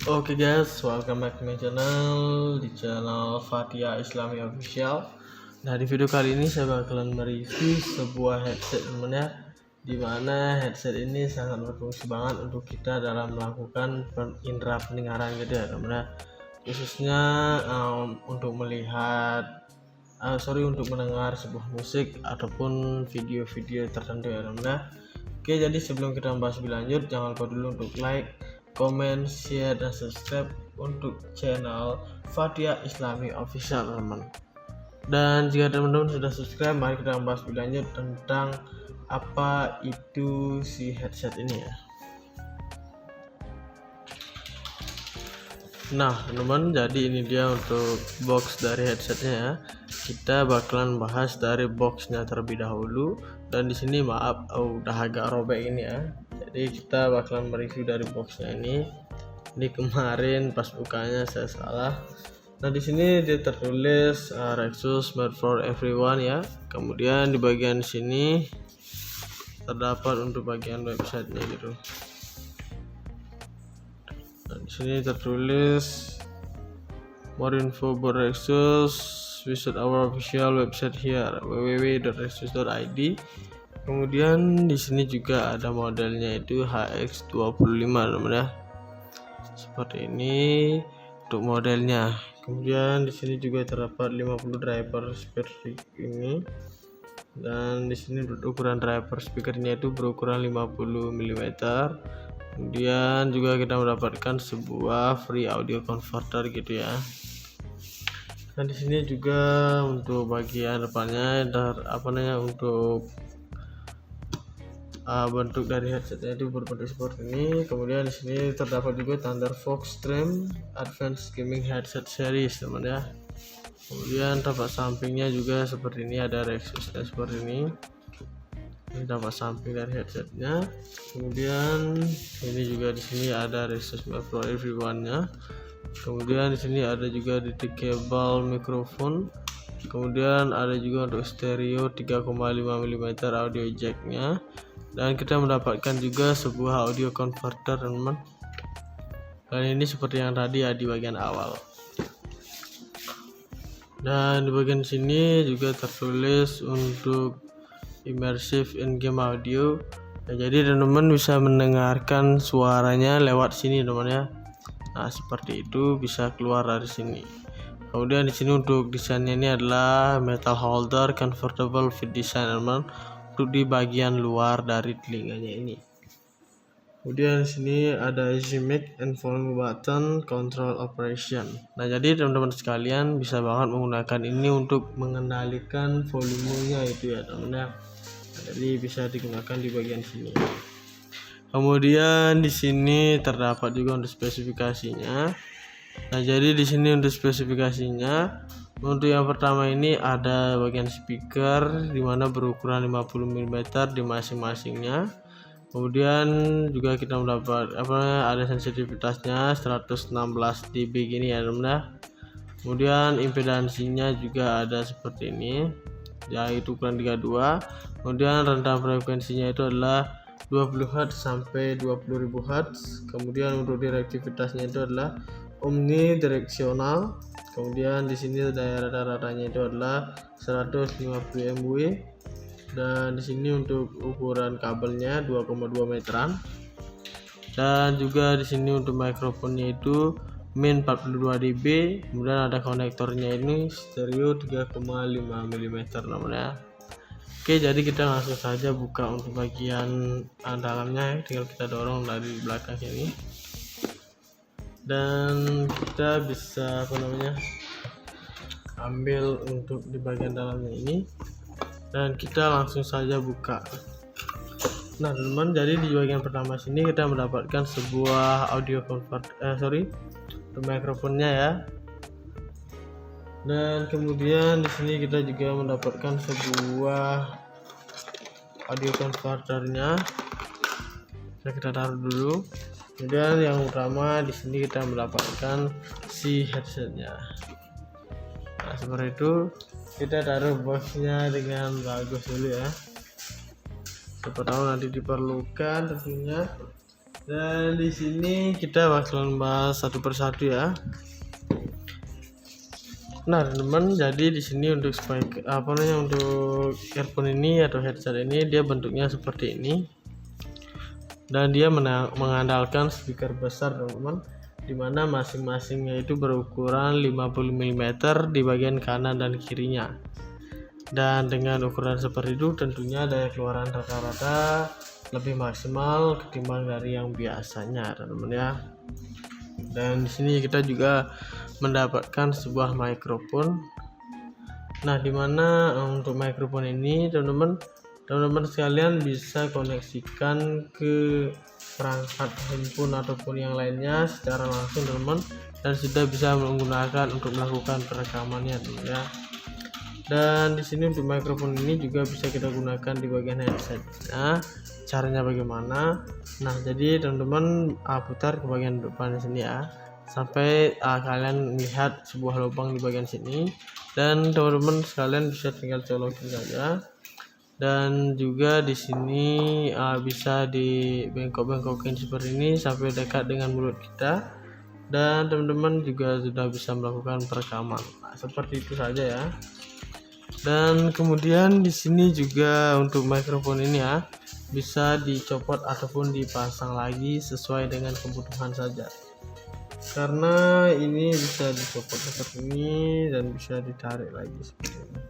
Oke guys, welcome back to my channel, di channel Fathia Islami Official. Nah, di video kali ini saya bakalan mereview sebuah headset temennya, dimana headset ini sangat berfungsi banget untuk kita dalam melakukan indera pendengaran gitu ya temennya, khususnya untuk melihat untuk mendengar sebuah musik ataupun video-video tertentu ya temennya. Oke, jadi sebelum kita membahas lebih lanjut, jangan lupa dulu untuk like, comment, share, dan subscribe untuk channel Fathia Islami Official teman. Dan jika teman-teman sudah subscribe, mari kita membahas lebih lanjut tentang apa itu si headset ini ya. Nah teman-teman, jadi ini dia untuk box dari headsetnya ya. Kita bakalan bahas dari boxnya terlebih dahulu, dan di sini maaf udah agak robek ini ya. Jadi kita bakalan mereview dari boxnya ini. Ini kemarin pas bukanya saya salah. Nah di sini dia tertulis Rexus made for everyone ya. Kemudian di bagian sini terdapat untuk bagian websitenya gitu. Nah, di sini tertulis more info about Rexus, visit our official website here www.rexus.id. Kemudian di sini juga ada modelnya itu HX25 namanya. Seperti ini untuk modelnya. Kemudian di sini juga terdapat 50 driver speaker ini. Dan di sini ukuran driver speakernya itu berukuran 50 mm. Kemudian juga kita mendapatkan sebuah free audio converter gitu ya. Nah di sini juga untuk bagian depannya untuk bentuk dari headsetnya itu berbentuk seperti ini. Kemudian di sini terdapat juga Thunder Fox Stream Advanced Gaming Headset Series teman ya. Kemudian tampak sampingnya juga seperti ini, ada Rexusnya seperti ini. Ini tampak samping dari headsetnya. Kemudian ini juga di sini ada Rexus Pro Everyone-nya. Kemudian di sini ada juga detachable mikrofon. Kemudian ada juga untuk stereo 3,5 mm audio jack-nya. Dan kita mendapatkan juga sebuah audio converter teman-teman. Dan ini seperti yang tadi ya di bagian awal. Dan di bagian sini juga tertulis untuk immersive in-game audio. Nah, jadi teman-teman bisa mendengarkan suaranya lewat sini teman ya. Nah seperti itu, bisa keluar dari sini. Kemudian di sini untuk desainnya ini adalah metal holder convertible fit design teman, untuk di bagian luar dari telinganya ini. Kemudian di sini ada easy mic and volume button control operation. Nah jadi teman-teman sekalian bisa banget menggunakan ini untuk mengendalikan volumenya itu ya teman ya. Jadi bisa digunakan di bagian sini. Kemudian di sini terdapat juga untuk spesifikasinya. Nah, jadi di sini untuk spesifikasinya, untuk yang pertama ini ada bagian speaker dimana berukuran 50 mm di masing-masingnya. Kemudian juga kita mendapat ada sensitivitasnya 116 dB gini ya teman-teman. Kemudian impedansinya juga ada seperti ini, yaitu ukuran 32. Kemudian rentang frekuensinya itu adalah 20 Hz sampai 20.000 Hz. Kemudian untuk direktivitasnya itu adalah omnidireksional. Kemudian di sini daerah rata-ratanya itu adalah 150 MW. Dan di sini untuk ukuran kabelnya 2,2 meteran. Dan juga di sini untuk mikrofonnya itu min 42 dB. Kemudian ada konektornya ini stereo 3,5 mm namanya. Oke, jadi kita langsung saja buka untuk bagian dalamnya ya. Tinggal kita dorong dari belakang sini. Dan kita bisa ambil untuk di bagian dalamnya ini, dan kita langsung saja buka. Nah teman-teman, jadi di bagian pertama sini kita mendapatkan sebuah audio mikrofonnya ya. Dan kemudian di sini kita juga mendapatkan sebuah audio converternya. Kita taruh dulu. Kemudian yang utama di sini kita mendapatkan si headsetnya. Nah seperti itu, kita taruh boxnya dengan bagus dulu ya. Siapa tahu nanti diperlukan tentunya. Dan di sini kita bakalan bahas satu persatu ya. Nah teman-teman, jadi di sini untuk untuk earphone ini atau headset ini dia bentuknya seperti ini, dan dia mengandalkan speaker besar teman-teman, dimana masing-masingnya itu berukuran 50 mm di bagian kanan dan kirinya. Dan dengan ukuran seperti itu tentunya daya keluaran rata-rata lebih maksimal ketimbang dari yang biasanya teman-teman ya. Dan di sini kita juga mendapatkan sebuah mikrofon. Nah dimana untuk mikrofon ini teman-teman sekalian bisa koneksikan ke perangkat handphone ataupun yang lainnya secara langsung teman-teman, dan sudah bisa menggunakan untuk melakukan perekamannya teman ya. Dan di sini untuk mikrofon ini juga bisa kita gunakan di bagian headsetnya. Caranya bagaimana? Nah jadi teman-teman putar ke bagian depan sini ya, sampai kalian melihat sebuah lubang di bagian sini, dan teman-teman sekalian bisa tinggal colokin saja. Dan juga di sini bisa dibengkok-bengkokin seperti ini sampai dekat dengan mulut kita, dan teman-teman juga sudah bisa melakukan perekaman. Nah, seperti itu saja ya. Dan kemudian di sini juga untuk mikrofon ini ya, bisa dicopot ataupun dipasang lagi sesuai dengan kebutuhan saja. Karena ini bisa dicopot seperti ini dan bisa ditarik lagi seperti ini.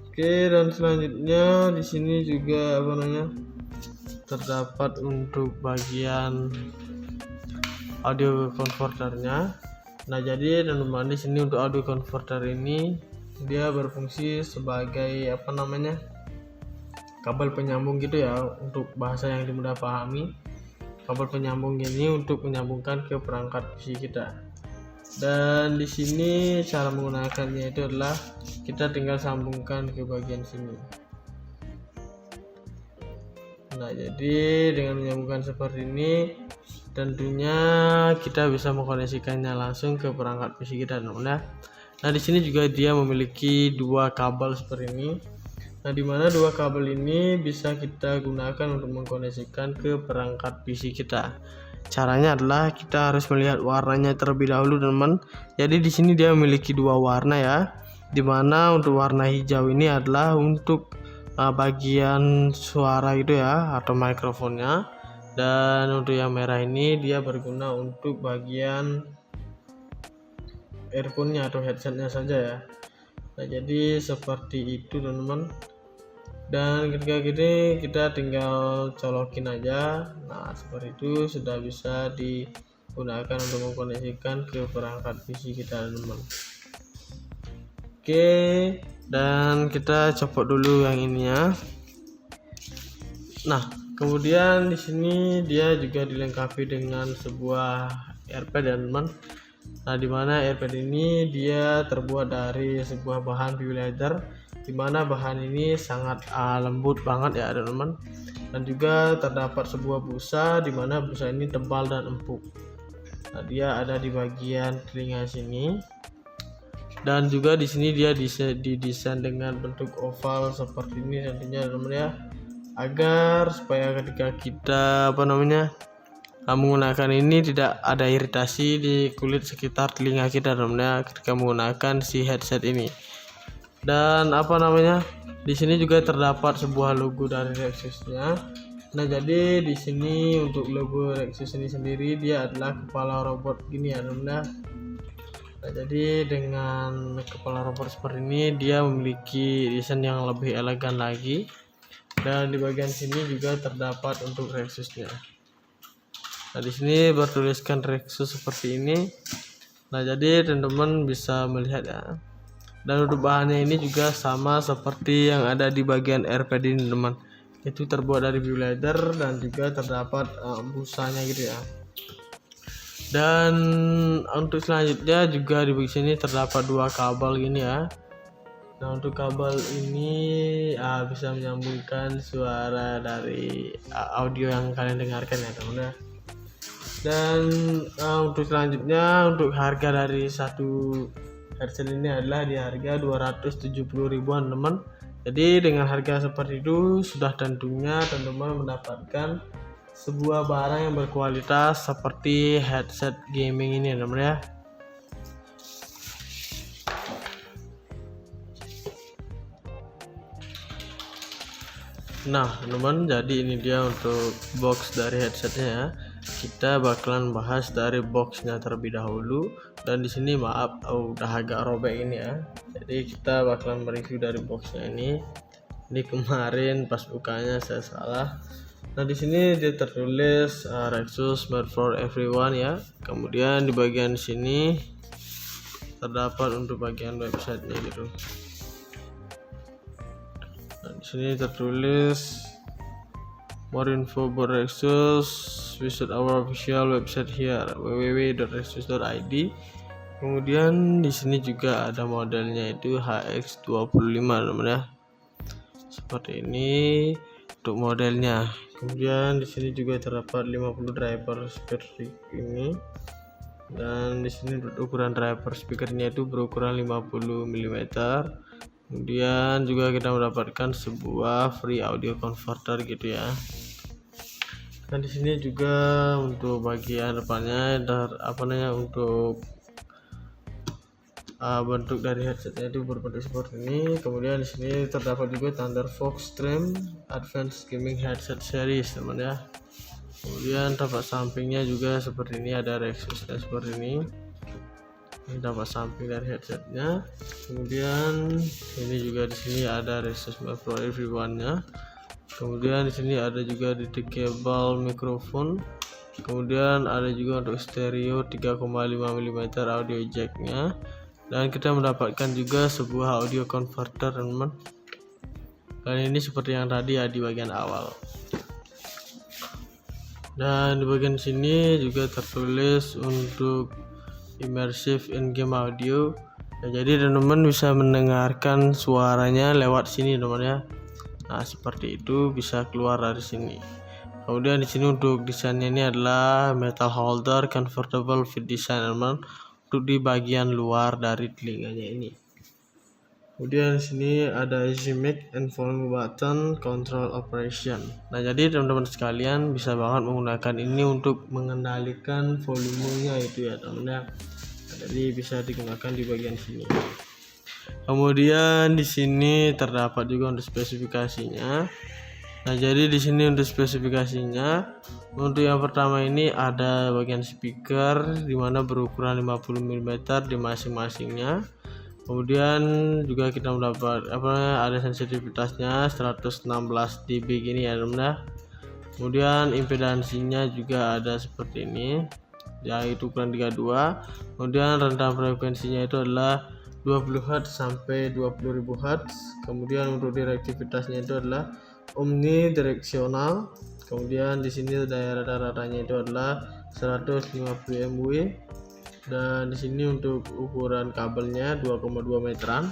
Oke, dan selanjutnya di sini juga terdapat untuk bagian audio converternya. Nah, jadi teman-teman di sini untuk audio converter ini dia berfungsi sebagai kabel penyambung gitu ya, untuk bahasa yang mudah pahami. Kabel penyambung ini untuk menyambungkan ke perangkat PC kita. Dan di sini cara menggunakannya itu adalah kita tinggal sambungkan ke bagian sini. Nah, jadi dengan menyambungkan seperti ini tentunya kita bisa mengkoneksikannya langsung ke perangkat PC kita teman-teman. Nah, di sini juga dia memiliki dua kabel seperti ini. Nah, dimana dua kabel ini bisa kita gunakan untuk mengkoneksikan ke perangkat PC kita. Caranya adalah kita harus melihat warnanya terlebih dahulu, teman-teman. Jadi di sini dia memiliki dua warna ya. Dimana untuk warna hijau ini adalah untuk bagian suara gitu ya, atau mikrofonnya. Dan untuk yang merah ini dia berguna untuk bagian earphone-nya atau headsetnya saja ya. Nah, jadi seperti itu teman-teman. Dan ketika gini kita tinggal colokin aja. Nah, seperti itu sudah bisa digunakan untuk mengkoneksikan ke perangkat PC kita teman-teman. Oke, dan kita copot dulu yang ini ya. Nah, kemudian di sini dia juga dilengkapi dengan sebuah earpad teman-teman. Nah, dimana earpad ini dia terbuat dari sebuah bahan bileather, dimana bahan ini sangat lembut banget ya teman-teman. Dan juga terdapat sebuah busa, dimana busa ini tebal dan empuk. Nah, dia ada di bagian telinga sini. Dan juga di sini dia didesain dengan bentuk oval seperti ini tentunya teman-teman ya, agar supaya ketika kita menggunakan ini tidak ada iritasi di kulit sekitar telinga kita teman-teman ketika menggunakan si headset ini. Dan di sini juga terdapat sebuah logo dari Rexus-nya. Nah, jadi di sini untuk logo Rexus ini sendiri dia adalah kepala robot gini ya teman-teman. Nah, jadi dengan kepala robot seperti ini dia memiliki desain yang lebih elegan lagi. Dan di bagian sini juga terdapat untuk Rexus-nya. Nah, di sini bertuliskan Rexus seperti ini. Nah, jadi teman-teman bisa melihat ya. Dan untuk bahannya ini juga sama seperti yang ada di bagian earpad ini teman. Itu terbuat dari bileather dan juga terdapat busanya gitu ya. Dan untuk selanjutnya juga di bagian sini terdapat dua kabel gini ya. Nah, untuk kabel ini bisa menyambungkan suara dari audio yang kalian dengarkan ya teman-teman. Dan untuk selanjutnya untuk harga dari satu headset ini adalah di harga 270 ribuan teman. Jadi dengan harga seperti itu sudah tentunya teman-teman mendapatkan sebuah barang yang berkualitas seperti headset gaming ini teman-teman ya. Nah teman-teman, jadi ini dia untuk box dari headsetnya ya. Kita bakalan bahas dari boxnya terlebih dahulu, dan di sini maaf udah agak robek ini ya. Jadi kita bakalan mereview dari boxnya ini. Ini kemarin pas bukanya saya salah. Nah di sini dia tertulis Rexus made for everyone ya. Kemudian di bagian sini terdapat untuk bagian websitenya gitu. Nah, di sini tertulis more info about Rexus, visit our official website here www.rexus.id. Kemudian di sini juga ada modelnya itu HX25 teman-teman ya. Seperti ini untuk modelnya. Kemudian di sini juga terdapat 50 driver speaker ini. Dan di sini ukuran driver speakernya itu berukuran 50 mm. Kemudian juga kita mendapatkan sebuah free audio converter gitu ya. Nah di sini juga untuk bagian depannya untuk bentuk dari headsetnya itu berbentuk seperti ini. Kemudian di sini terdapat juga Thunderfox Stream Advanced Gaming Headset Series teman ya. Kemudian tapak sampingnya juga seperti ini, ada Rexusnya seperti ini. Ini tapak samping dari headsetnya. Kemudian ini juga di sini ada Rexus Pro Everyone-nya. Kemudian di sini ada juga detachable mikrofon. Kemudian ada juga untuk stereo 3,5 mm audio jack-nya. Dan kita mendapatkan juga sebuah audio converter teman-teman. Dan ini seperti yang tadi ya di bagian awal. Dan di bagian sini juga tertulis untuk immersive in-game audio. Nah, jadi teman-teman bisa mendengarkan suaranya lewat sini teman ya. Nah seperti itu, bisa keluar dari sini. Kemudian di sini untuk desainnya ini adalah metal holder convertible fit design teman, untuk di bagian luar dari telinganya ini. Kemudian di sini ada easy mic and volume button control operation. Nah jadi teman-teman sekalian bisa banget menggunakan ini untuk mengendalikan volumenya itu ya teman ya. Jadi bisa digunakan di bagian sini. Kemudian di sini terdapat juga untuk spesifikasinya. Nah jadi di sini untuk spesifikasinya, untuk yang pertama ini ada bagian speaker dimana berukuran 50 mm di masing-masingnya. Kemudian juga kita mendapat ada sensitivitasnya 116 dB gini ya teman. Kemudian impedansinya juga ada seperti ini, yaitu ukuran 32. Kemudian rentang frekuensinya itu adalah 20 Hz sampai 20.000 Hz. Kemudian untuk direktivitasnya itu adalah omnidireksional. Kemudian di sini daya rata-ratanya itu adalah 150 mW. Dan di sini untuk ukuran kabelnya 2,2 meteran.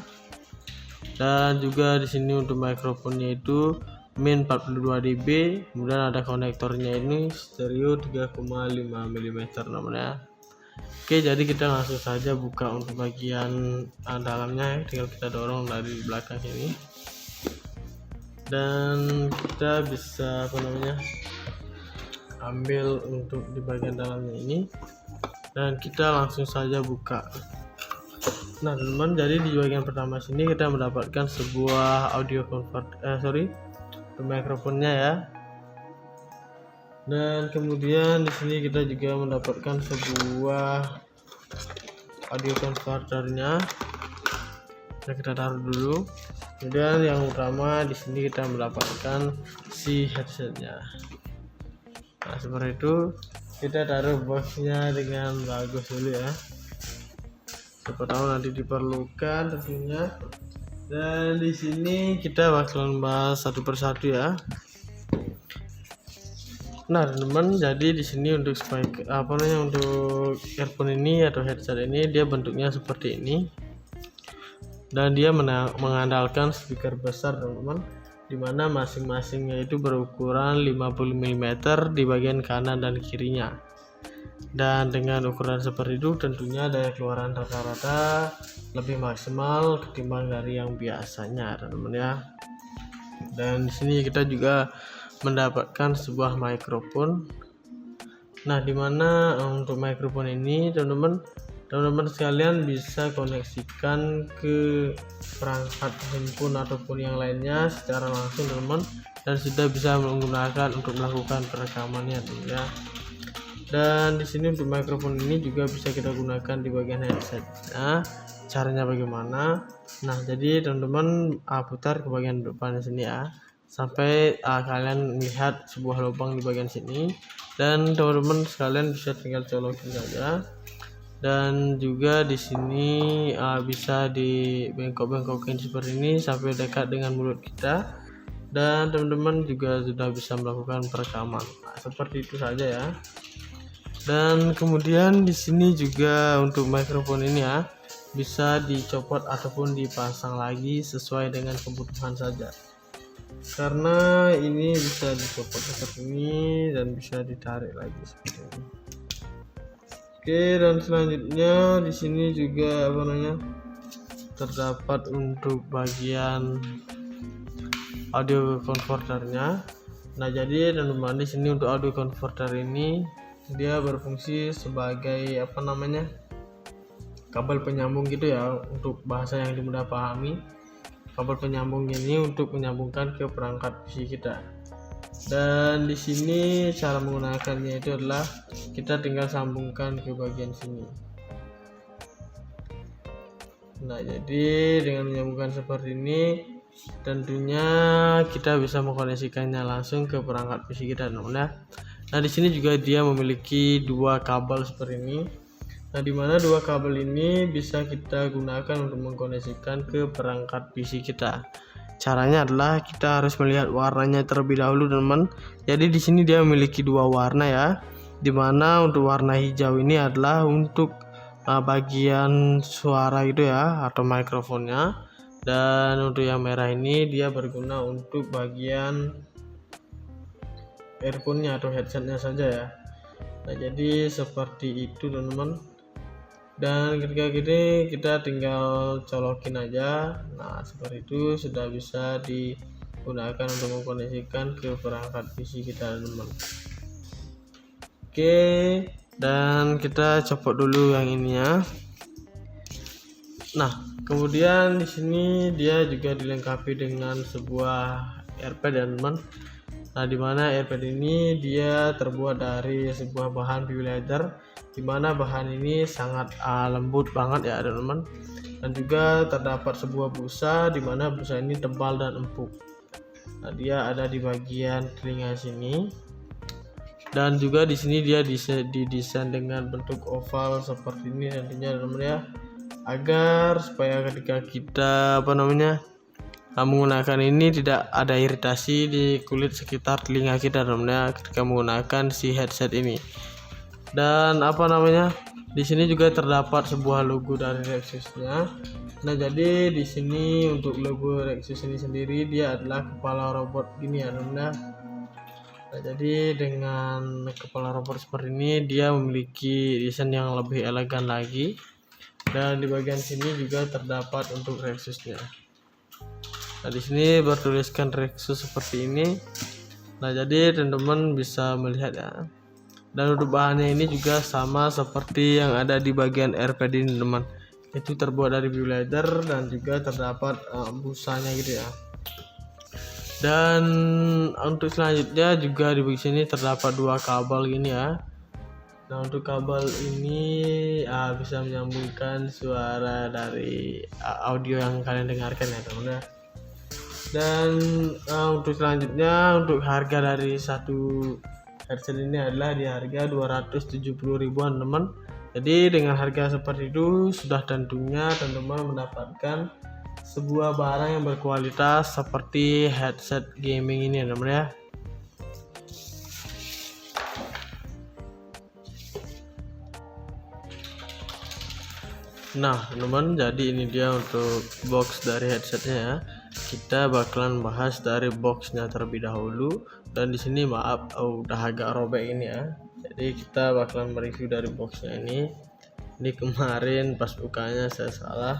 Dan juga di sini untuk mikrofonnya itu min 42 dB. Kemudian ada konektornya ini stereo 3,5 mm namanya. Oke, jadi kita langsung saja buka untuk bagian dalamnya, tinggal kita dorong dari belakang sini. Dan kita bisa ambil untuk di bagian dalamnya ini. Dan kita langsung saja buka. Nah teman-teman, jadi di bagian pertama sini kita mendapatkan sebuah audio mikrofonnya ya. Dan kemudian di sini kita juga mendapatkan sebuah audio converternya. Nah, kita taruh dulu. Kemudian yang utama di sini kita mendapatkan si headsetnya. Nah seperti itu. Kita taruh boxnya dengan bagus dulu ya. Siapa tahu nanti diperlukan tentunya. Dan di sini kita bakalan bahas satu persatu ya. Nah teman-teman, jadi di sini untuk untuk earphone ini atau headset ini dia bentuknya seperti ini. Dan dia mengandalkan speaker besar teman-teman, dimana masing-masingnya itu berukuran 50 mm di bagian kanan dan kirinya. Dan dengan ukuran seperti itu tentunya daya keluaran rata-rata lebih maksimal ketimbang dari yang biasanya teman-teman ya. Dan di sini kita juga mendapatkan sebuah mikrofon. Nah, dimana untuk mikrofon ini teman-teman sekalian bisa koneksikan ke perangkat handphone ataupun yang lainnya secara langsung teman-teman, dan sudah bisa menggunakan untuk melakukan perekamannya ya. Dan di sini untuk mikrofon ini juga bisa kita gunakan di bagian headset. Nah, caranya bagaimana? Nah, jadi teman-teman putar ke bagian depan sini ya, sampai kalian melihat sebuah lubang di bagian sini, dan teman-teman sekalian bisa tinggal colokin saja. Dan juga di sini bisa dibengkok-bengkokin seperti ini sampai dekat dengan mulut kita, dan teman-teman juga sudah bisa melakukan perekaman. Nah, seperti itu saja ya. Dan kemudian di sini juga untuk mikrofon ini ya, bisa dicopot ataupun dipasang lagi sesuai dengan kebutuhan saja. Karena ini bisa dicopot seperti ini dan bisa ditarik lagi seperti ini. Oke, dan selanjutnya di sini juga terdapat untuk bagian audio converternya. Nah, jadi teman-teman di sini untuk audio converter ini dia berfungsi sebagai kabel penyambung gitu ya, untuk bahasa yang mudah pahami. Kabel penyambung ini untuk menyambungkan ke perangkat PC kita. Dan di sini cara menggunakannya itu adalah kita tinggal sambungkan ke bagian sini. Nah, jadi dengan menyambungkan seperti ini tentunya kita bisa mengkoneksikannya langsung ke perangkat PC kita teman-teman. Nah, di sini juga dia memiliki dua kabel seperti ini. Nah, dimana dua kabel ini bisa kita gunakan untuk mengkoneksikan ke perangkat PC kita. Caranya adalah kita harus melihat warnanya terlebih dahulu teman-teman. Jadi di sini dia memiliki dua warna ya. Dimana untuk warna hijau ini adalah untuk bagian suara gitu ya, atau mikrofonnya. Dan untuk yang merah ini dia berguna untuk bagian earphone-nya atau headsetnya saja ya. Nah, jadi seperti itu teman-teman. Dan ketika gini kita tinggal colokin aja. Nah, seperti itu sudah bisa digunakan untuk mengkoneksikan ke perangkat PC kita teman-teman. Oke, dan kita copot dulu yang ini ya. Nah, kemudian di sini dia juga dilengkapi dengan sebuah earpad ya teman-teman. Nah, dimana earpad ini dia terbuat dari sebuah bahan PU leather, dimana bahan ini sangat lembut banget ya teman-teman. Dan juga terdapat sebuah busa, dimana busa ini tebal dan empuk. Nah, dia ada di bagian telinga sini. Dan juga di sini dia didesain dengan bentuk oval seperti ini nantinya teman-teman ya, agar supaya ketika kita menggunakan ini tidak ada iritasi di kulit sekitar telinga kita teman-teman ketika menggunakan si headset ini. Dan di sini juga terdapat sebuah logo dari Rexus-nya. Nah, jadi di sini untuk logo Rexus ini sendiri dia adalah kepala robot gini ya teman-teman. Nah, jadi dengan kepala robot seperti ini dia memiliki desain yang lebih elegan lagi. Dan di bagian sini juga terdapat untuk Rexus-nya. Nah, di sini bertuliskan Rexus seperti ini. Nah, jadi teman-teman bisa melihat ya. Dan untuk bahannya ini juga sama seperti yang ada di bagian earpad ini teman. Itu terbuat dari PU leather dan juga terdapat busanya gitu ya. Dan untuk selanjutnya juga di bagian sini terdapat dua kabel gini ya. Nah, untuk kabel ini bisa menyambungkan suara dari audio yang kalian dengarkan ya teman-teman. Dan untuk selanjutnya untuk harga dari satu headset ini adalah di harga 270 ribuan teman. Jadi dengan harga seperti itu sudah tentunya teman-teman mendapatkan sebuah barang yang berkualitas seperti headset gaming ini teman ya. Nah teman-teman, jadi ini dia untuk box dari headsetnya ya. Kita bakalan bahas dari boxnya terlebih dahulu. Dan di sini maaf udah agak robek ini ya. Jadi kita bakalan mereview dari boxnya ini. Ini kemarin pas bukanya saya salah.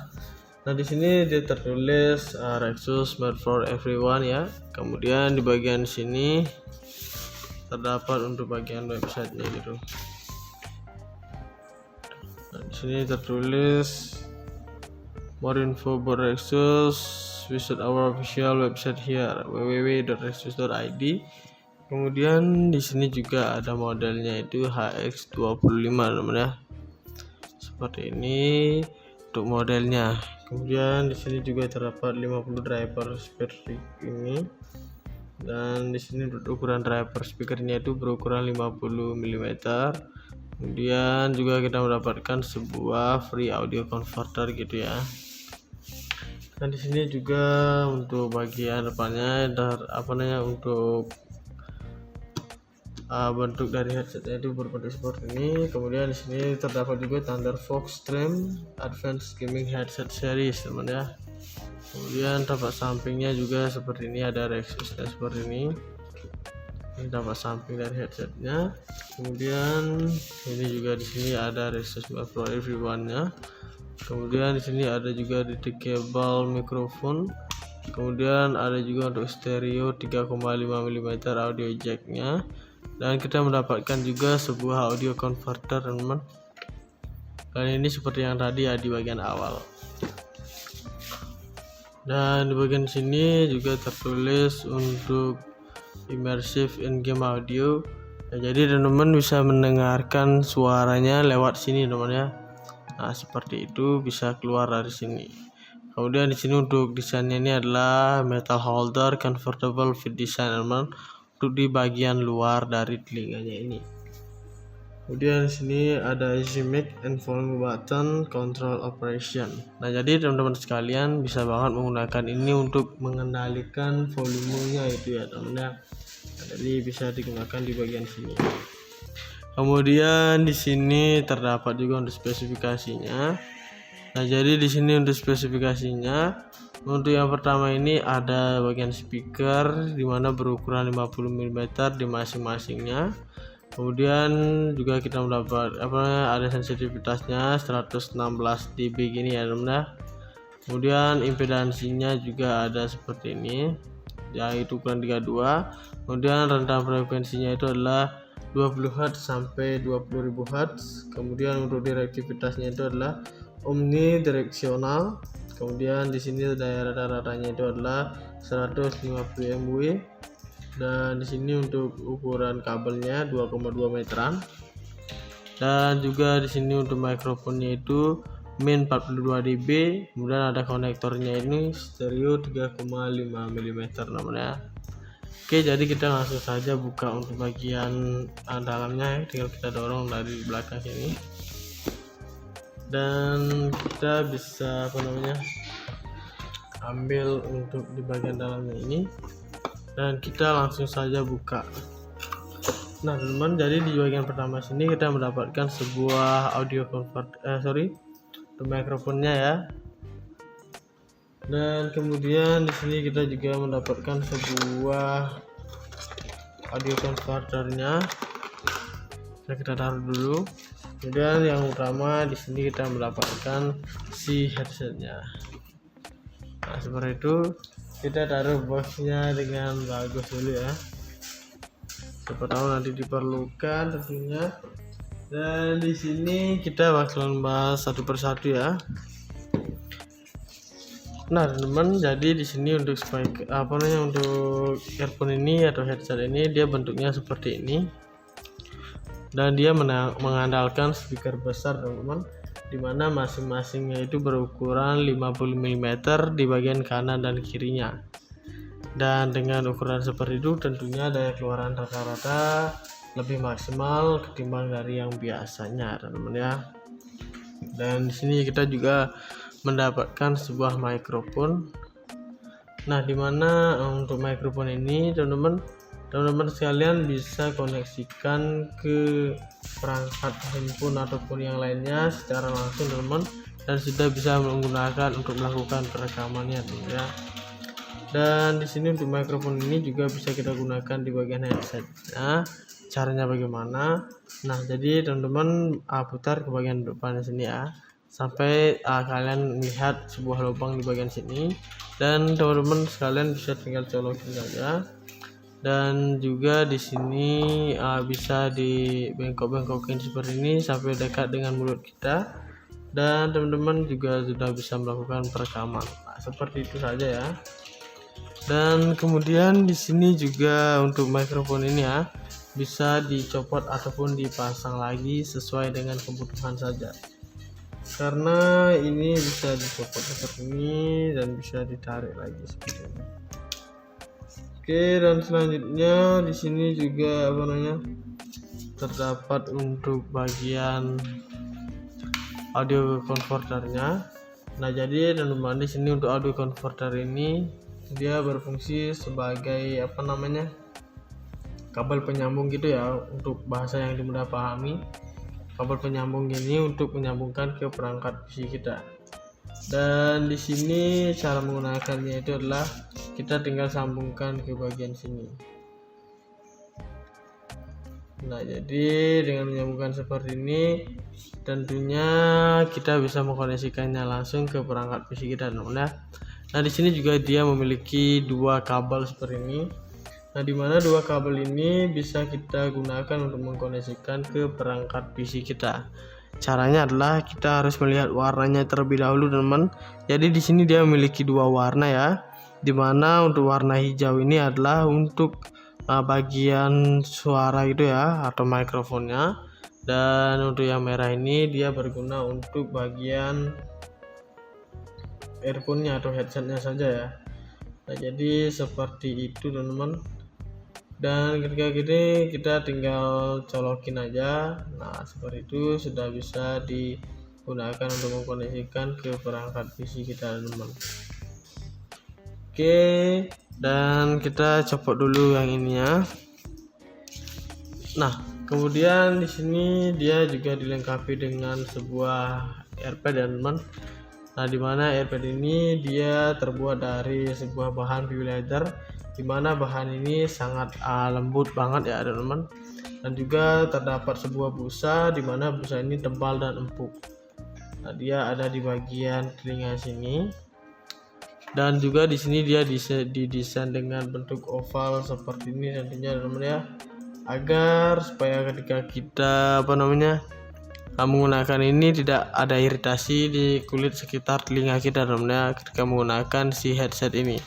Nah, di sini dia tertulis Rexus made for everyone ya. Kemudian di bagian sini terdapat untuk bagian websitenya gitu. Nah, di sini tertulis more info about Rexus, visit our official website here www.rexus.id. Kemudian di sini juga ada modelnya itu HX25 namanya. Seperti ini untuk modelnya. Kemudian di sini juga terdapat 50 driver speaker ini. Dan di sini ukuran driver speakernya itu berukuran 50 mm. Kemudian juga kita mendapatkan sebuah free audio converter gitu ya. Dan di sini juga untuk bagian depannya untuk bentuk dari headsetnya itu berbentuk seperti ini. Kemudian di sini terdapat juga Thunderfox Stream Advanced Gaming Headset Series teman ya. Kemudian tampak sampingnya juga seperti ini, ada Rexusnya seperti ini. Ini tampak samping dari headsetnya. Kemudian ini juga di sini ada Rexus Pro Everyone-nya. Kemudian di sini ada juga detachable mikrofon. Kemudian ada juga untuk stereo 3,5 mm audio jack-nya. Dan kita mendapatkan juga sebuah audio converter teman-teman. Dan ini seperti yang tadi ya di bagian awal. Dan di bagian sini juga tertulis untuk immersive in-game audio. Nah, jadi teman-teman bisa mendengarkan suaranya lewat sini teman ya. Nah, seperti itu bisa keluar dari sini. Kemudian di sini untuk desainnya ini adalah metal holder convertible fit design teman, untuk di bagian luar dari telinganya ini. Kemudian di sini ada easy mic and volume button control operation. Nah, jadi teman-teman sekalian bisa banget menggunakan ini untuk mengendalikan volumenya itu ya teman-teman. Nah, jadi bisa digunakan di bagian sini. Kemudian di sini terdapat juga untuk spesifikasinya. Nah, jadi di sini untuk spesifikasinya, untuk yang pertama ini ada bagian speaker di mana berukuran 50 mm di masing-masingnya. Kemudian juga kita mendapat ada sensitivitasnya 116 dB gini ya teman-teman. Kemudian impedansinya juga ada seperti ini, yaitu ukuran 32. Kemudian rentang frekuensinya itu adalah 20 Hz sampai 20.000 Hz. Kemudian untuk direktivitasnya itu adalah omnidireksional. Kemudian di sini daerah rata-ratanya itu adalah 150 MW. Dan di sini untuk ukuran kabelnya 2,2 meteran. Dan juga di sini untuk mikrofonnya itu min 42 dB. Kemudian ada konektornya ini stereo 3,5 mm namanya. Oke, jadi kita langsung saja buka untuk bagian dalamnya ya. Tinggal kita dorong dari belakang sini. Dan kita bisa ambil untuk di bagian dalamnya ini. Dan kita langsung saja buka. Nah teman-teman, jadi di bagian pertama sini kita mendapatkan sebuah audio mikrofonnya ya. Dan kemudian di sini kita juga mendapatkan sebuah audio converternya. Kita taruh dulu. Kemudian yang utama di sini kita mendapatkan si headsetnya. Nah seperti itu. Kita taruh boxnya dengan bagus dulu ya. Siapa tahu nanti diperlukan tentunya. Dan di sini kita bakalan bahas satu persatu ya. Nah teman-teman, jadi di sini untuk untuk earphone ini atau headset ini dia bentuknya seperti ini. Dan dia mengandalkan speaker besar teman-teman, dimana masing-masingnya itu berukuran 50 mm di bagian kanan dan kirinya. Dan dengan ukuran seperti itu tentunya daya keluaran rata-rata lebih maksimal ketimbang dari yang biasanya teman-teman ya. Dan di sini kita juga mendapatkan sebuah mikrofon. Nah, dimana untuk mikrofon ini teman-teman sekalian bisa koneksikan ke perangkat handphone ataupun yang lainnya secara langsung teman-teman, dan sudah bisa menggunakan untuk melakukan perekamannya teman ya. Dan di sini untuk mikrofon ini juga bisa kita gunakan di bagian headset. Nah, caranya bagaimana? Nah, jadi teman-teman putar ke bagian depan sini ya. sampai kalian melihat sebuah lubang di bagian sini, dan teman-teman sekalian bisa tinggal colokin saja. Dan juga di sini bisa dibengkok-bengkokin seperti ini sampai dekat dengan mulut kita, dan teman-teman juga sudah bisa melakukan perekaman. Seperti itu saja ya. Dan kemudian di sini juga untuk mikrofon ini ya, bisa dicopot ataupun dipasang lagi sesuai dengan kebutuhan saja, karena ini bisa dicopot seperti ini dan bisa ditarik lagi seperti ini. Oke, dan selanjutnya di sini juga terdapat untuk bagian audio converternya. Nah, jadi teman-teman di sini untuk audio converter ini dia berfungsi sebagai kabel penyambung gitu ya, untuk bahasa yang mudah pahami. Kabel penyambung ini untuk menyambungkan ke perangkat PC kita. Dan di sini cara menggunakannya itu adalah kita tinggal sambungkan ke bagian sini. Nah, jadi dengan menyambungkan seperti ini, tentunya kita bisa mengkoneksikannya langsung ke perangkat PC kita, teman-teman ya. Nah, di sini juga dia memiliki dua kabel seperti ini. Nah, di mana dua kabel ini bisa kita gunakan untuk mengkoneksikan ke perangkat PC kita. Caranya adalah kita harus melihat warnanya terlebih dahulu, teman-teman. Jadi di sini dia memiliki dua warna ya. Dimana untuk warna hijau ini adalah untuk bagian suara gitu ya, atau mikrofonnya. Dan untuk yang merah ini dia berguna untuk bagian earphone-nya atau headsetnya saja ya. Nah, jadi seperti itu teman-teman. Dan ketika gini kita tinggal colokin aja. Nah, seperti itu sudah bisa digunakan untuk mengkoneksikan ke perangkat PC kita, teman-teman. Oke, dan kita copot dulu yang ini ya. Nah, kemudian di sini dia juga dilengkapi dengan sebuah AirPad, teman-teman. Nah, dimana AirPad ini dia terbuat dari sebuah bahan PU leather, dimana bahan ini sangat lembut banget ya teman-teman. Dan juga terdapat sebuah busa, dimana busa ini tebal dan empuk. Nah, dia ada di bagian telinga sini. Dan juga di sini dia didesain dengan bentuk oval seperti ini tentunya teman-teman ya, agar supaya ketika kita menggunakan ini tidak ada iritasi di kulit sekitar telinga kita, teman-teman ya, ketika menggunakan si headset ini.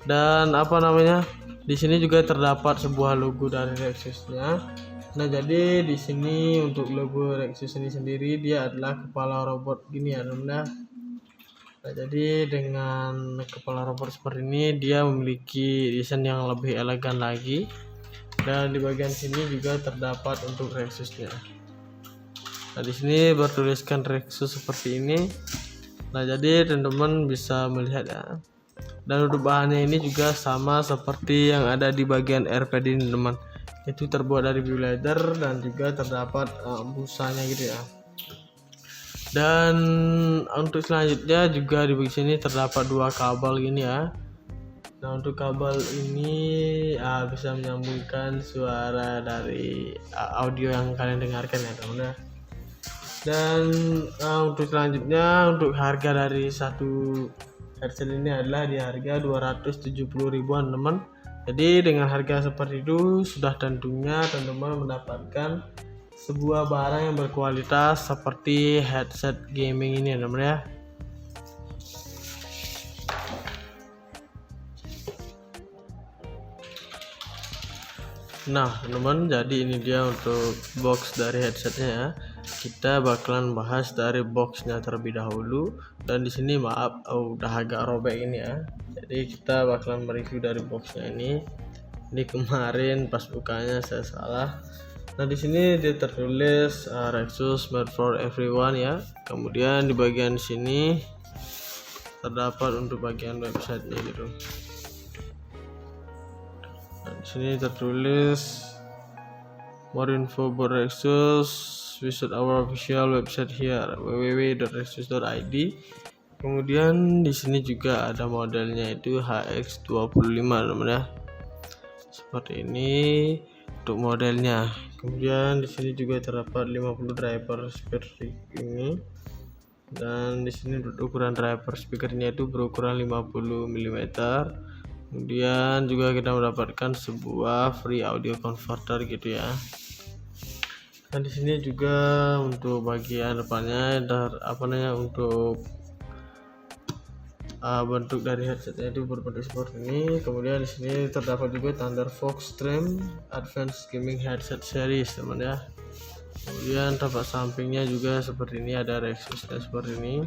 Dan di sini juga terdapat sebuah logo dari Rexus-nya. Nah, jadi di sini untuk logo Rexus ini sendiri dia adalah kepala robot gini ya, teman-teman. Nah, jadi dengan kepala robot seperti ini dia memiliki desain yang lebih elegan lagi. Dan di bagian sini juga terdapat untuk Rexus-nya. Nah, di sini bertuliskan Rexus seperti ini. Nah, jadi teman-teman bisa melihat ya. Dan untuk bahannya ini juga sama seperti yang ada di bagian AirPad ini, teman. Itu terbuat dari PU leather dan juga terdapat busanya gitu ya. Dan untuk selanjutnya juga di bagian sini terdapat dua kabel gini ya. Nah, untuk kabel ini bisa menyambungkan suara dari audio yang kalian dengarkan ya, teman-teman. Dan untuk selanjutnya, untuk harga dari satu headset ini adalah di harga 270 ribuan, teman. Jadi dengan harga seperti itu sudah tentunya teman-teman mendapatkan sebuah barang yang berkualitas seperti headset gaming ini, teman ya. Nah, teman-teman, jadi ini dia untuk box dari headsetnya ya. Kita bakalan bahas dari boxnya terlebih dahulu. Dan di sini maaf udah agak robek ini ya. Jadi kita bakalan mereview dari boxnya ini. Ini kemarin pas bukanya saya salah. Nah, di sini dia tertulis Rexus made for everyone ya. Kemudian di bagian sini terdapat untuk bagian websitenya gitu. Nah, di sini tertulis more info about Rexus. Visit our official website here www.rexus.id. Kemudian di sini juga ada modelnya itu HX25, teman ya. Seperti ini untuk modelnya. Kemudian di sini juga terdapat 50 driver spare ini. Dan di sini untuk ukuran driver speakernya itu berukuran 50 mm. Kemudian juga kita mendapatkan sebuah free audio converter gitu ya. Dan di sini juga untuk bagian depannya untuk bentuk dari headsetnya itu berbentuk seperti ini. Kemudian di sini terdapat juga tanda Fox Stream Advanced Gaming Headset Series teman ya. Kemudian tampak sampingnya juga seperti ini, ada Rexusnya seperti ini.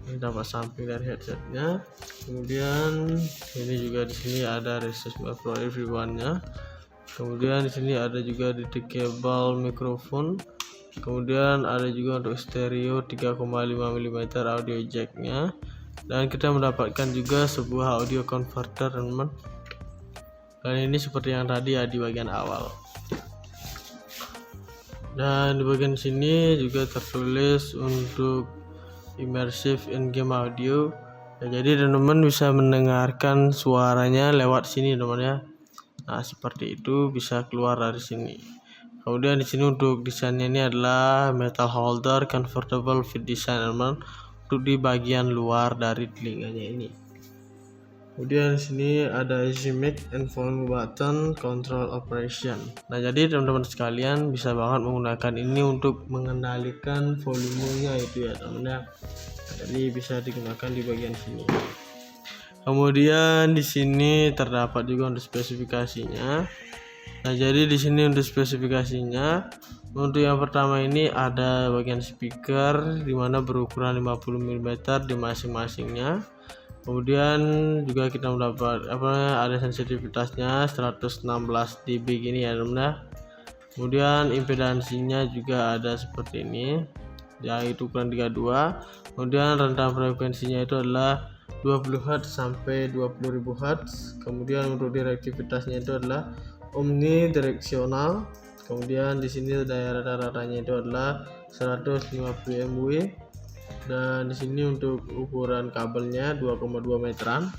Ini tampak samping dari headsetnya. Kemudian ini juga di sini ada Rexus Micro Everyone-nya. Kemudian di sini ada juga detachable mikrofon. Kemudian ada juga untuk stereo 3,5 mm audio jack-nya. Dan kita mendapatkan juga sebuah audio converter teman-teman. Dan ini seperti yang tadi ya di bagian awal. Dan di bagian sini juga tertulis untuk immersive in-game audio. Ya, jadi teman-teman bisa mendengarkan suaranya lewat sini teman ya. Nah seperti itu, bisa keluar dari sini. Kemudian di sini untuk desainnya ini adalah metal holder convertible fit design teman, untuk di bagian luar dari telinganya ini. Kemudian di sini ada easy mic and volume button control operation. Nah jadi teman-teman sekalian bisa banget menggunakan ini untuk mengendalikan volumenya itu ya teman ya. Jadi bisa digunakan di bagian sini. Kemudian di sini terdapat juga untuk spesifikasinya. Nah jadi di sini untuk spesifikasinya, untuk yang pertama ini ada bagian speaker dimana berukuran 50 mm di masing-masingnya. Kemudian juga kita mendapat ada sensitivitasnya 116 dB gini ya teman. Kemudian impedansinya juga ada seperti ini, yaitu ukuran 32. Kemudian rentang frekuensinya itu adalah 20 Hz sampai 20.000 Hz. Kemudian untuk direktivitasnya itu adalah omnidireksional. Kemudian di sini daerah rata-ratanya itu adalah 150 mW. Dan di sini untuk ukuran kabelnya 2,2 meteran.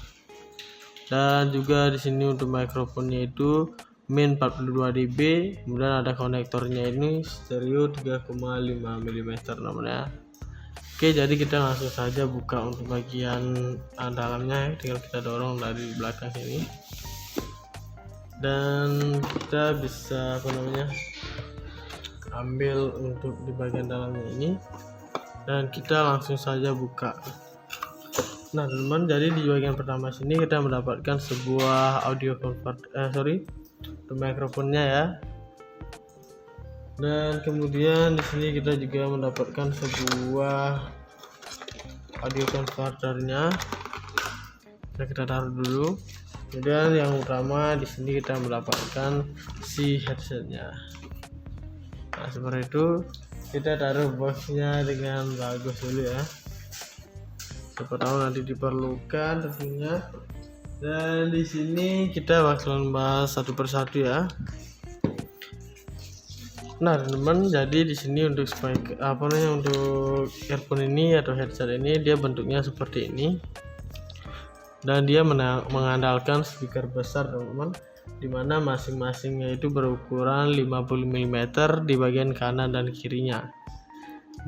Dan juga di sini untuk mikrofonnya itu min 42 dB. Kemudian ada konektornya ini stereo 3,5 mm namanya. Oke, jadi kita langsung saja buka untuk bagian dalamnya ya. Tinggal kita dorong dari belakang sini. Dan kita bisa ambil untuk di bagian dalamnya ini. Dan kita langsung saja buka. Nah teman-teman, jadi di bagian pertama sini kita mendapatkan sebuah audio mikrofonnya ya. Dan kemudian di sini kita juga mendapatkan sebuah audio converternya. Nah, kita taruh dulu. Kemudian yang utama di sini kita mendapatkan si headsetnya. Nah seperti itu. Kita taruh boxnya dengan bagus dulu ya, siapa tahu nanti diperlukan tentunya. Dan di sini kita bakalan bahas satu persatu ya. Nah teman-teman, jadi di sini untuk untuk earphone ini atau headset ini dia bentuknya seperti ini, dan dia mengandalkan speaker besar teman-teman, dimana masing-masingnya itu berukuran 50 mm di bagian kanan dan kirinya.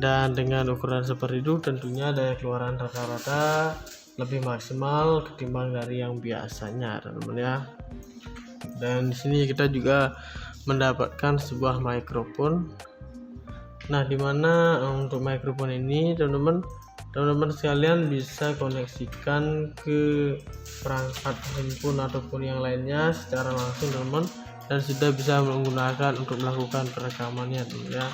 Dan dengan ukuran seperti itu tentunya daya keluaran rata-rata lebih maksimal ketimbang dari yang biasanya teman-teman ya. Dan di sini kita juga mendapatkan sebuah mikrofon. Nah dimana untuk mikrofon ini teman-teman sekalian bisa koneksikan ke perangkat handphone ataupun yang lainnya secara langsung teman-teman, dan sudah bisa menggunakan untuk melakukan perekamannya teman ya.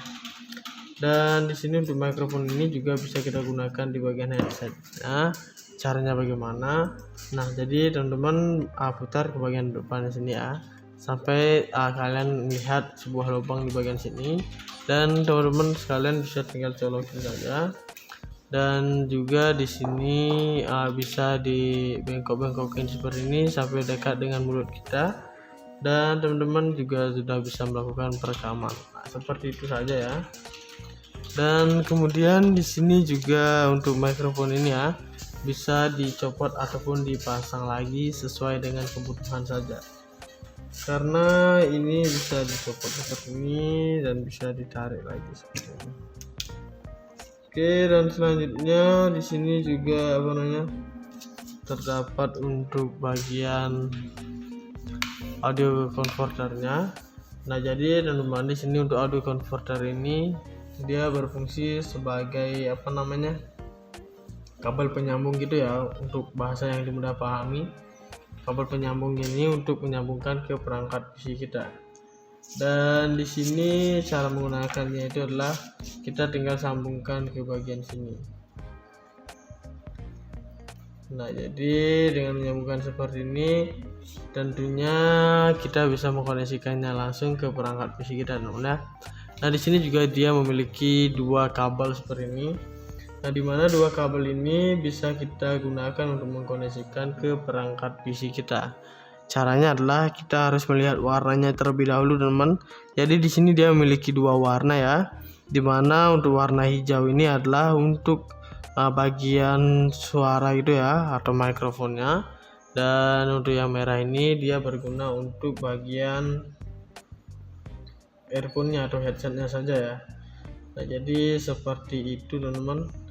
Dan di sini untuk mikrofon ini juga bisa kita gunakan di bagian headset. Nah caranya bagaimana? Nah jadi teman-teman putar ke bagian depan sini ya, sampai kalian melihat sebuah lubang di bagian sini, dan teman-teman sekalian bisa tinggal colokin saja. Dan juga di sini bisa dibengkok-bengkokin seperti ini sampai dekat dengan mulut kita, dan teman-teman juga sudah bisa melakukan perekaman. Nah, seperti itu saja ya. Dan kemudian di sini juga untuk mikrofon ini ya, bisa dicopot ataupun dipasang lagi sesuai dengan kebutuhan saja. Karena ini bisa dicopot seperti ini dan bisa ditarik lagi seperti ini. Oke, dan selanjutnya di sini juga terdapat untuk bagian audio converternya. Nah, jadi teman-teman di sini untuk audio converter ini dia berfungsi sebagai kabel penyambung gitu ya, untuk bahasa yang mudah pahami. Kabel penyambung ini untuk menyambungkan ke perangkat PC kita. Dan di sini cara menggunakannya itu adalah kita tinggal sambungkan ke bagian sini. Nah, jadi dengan menyambungkan seperti ini tentunya kita bisa mengkoneksikannya langsung ke perangkat PC kita. Nah, di sini juga dia memiliki dua kabel seperti ini. Nah, dimana dua kabel ini bisa kita gunakan untuk mengkoneksikan ke perangkat PC kita. Caranya adalah kita harus melihat warnanya terlebih dahulu, teman-teman. Jadi di sini dia memiliki dua warna ya. Dimana untuk warna hijau ini adalah untuk bagian suara gitu ya, atau mikrofonnya. Dan untuk yang merah ini dia berguna untuk bagian earphone-nya atau headset-nya saja ya. Nah, jadi seperti itu teman-teman.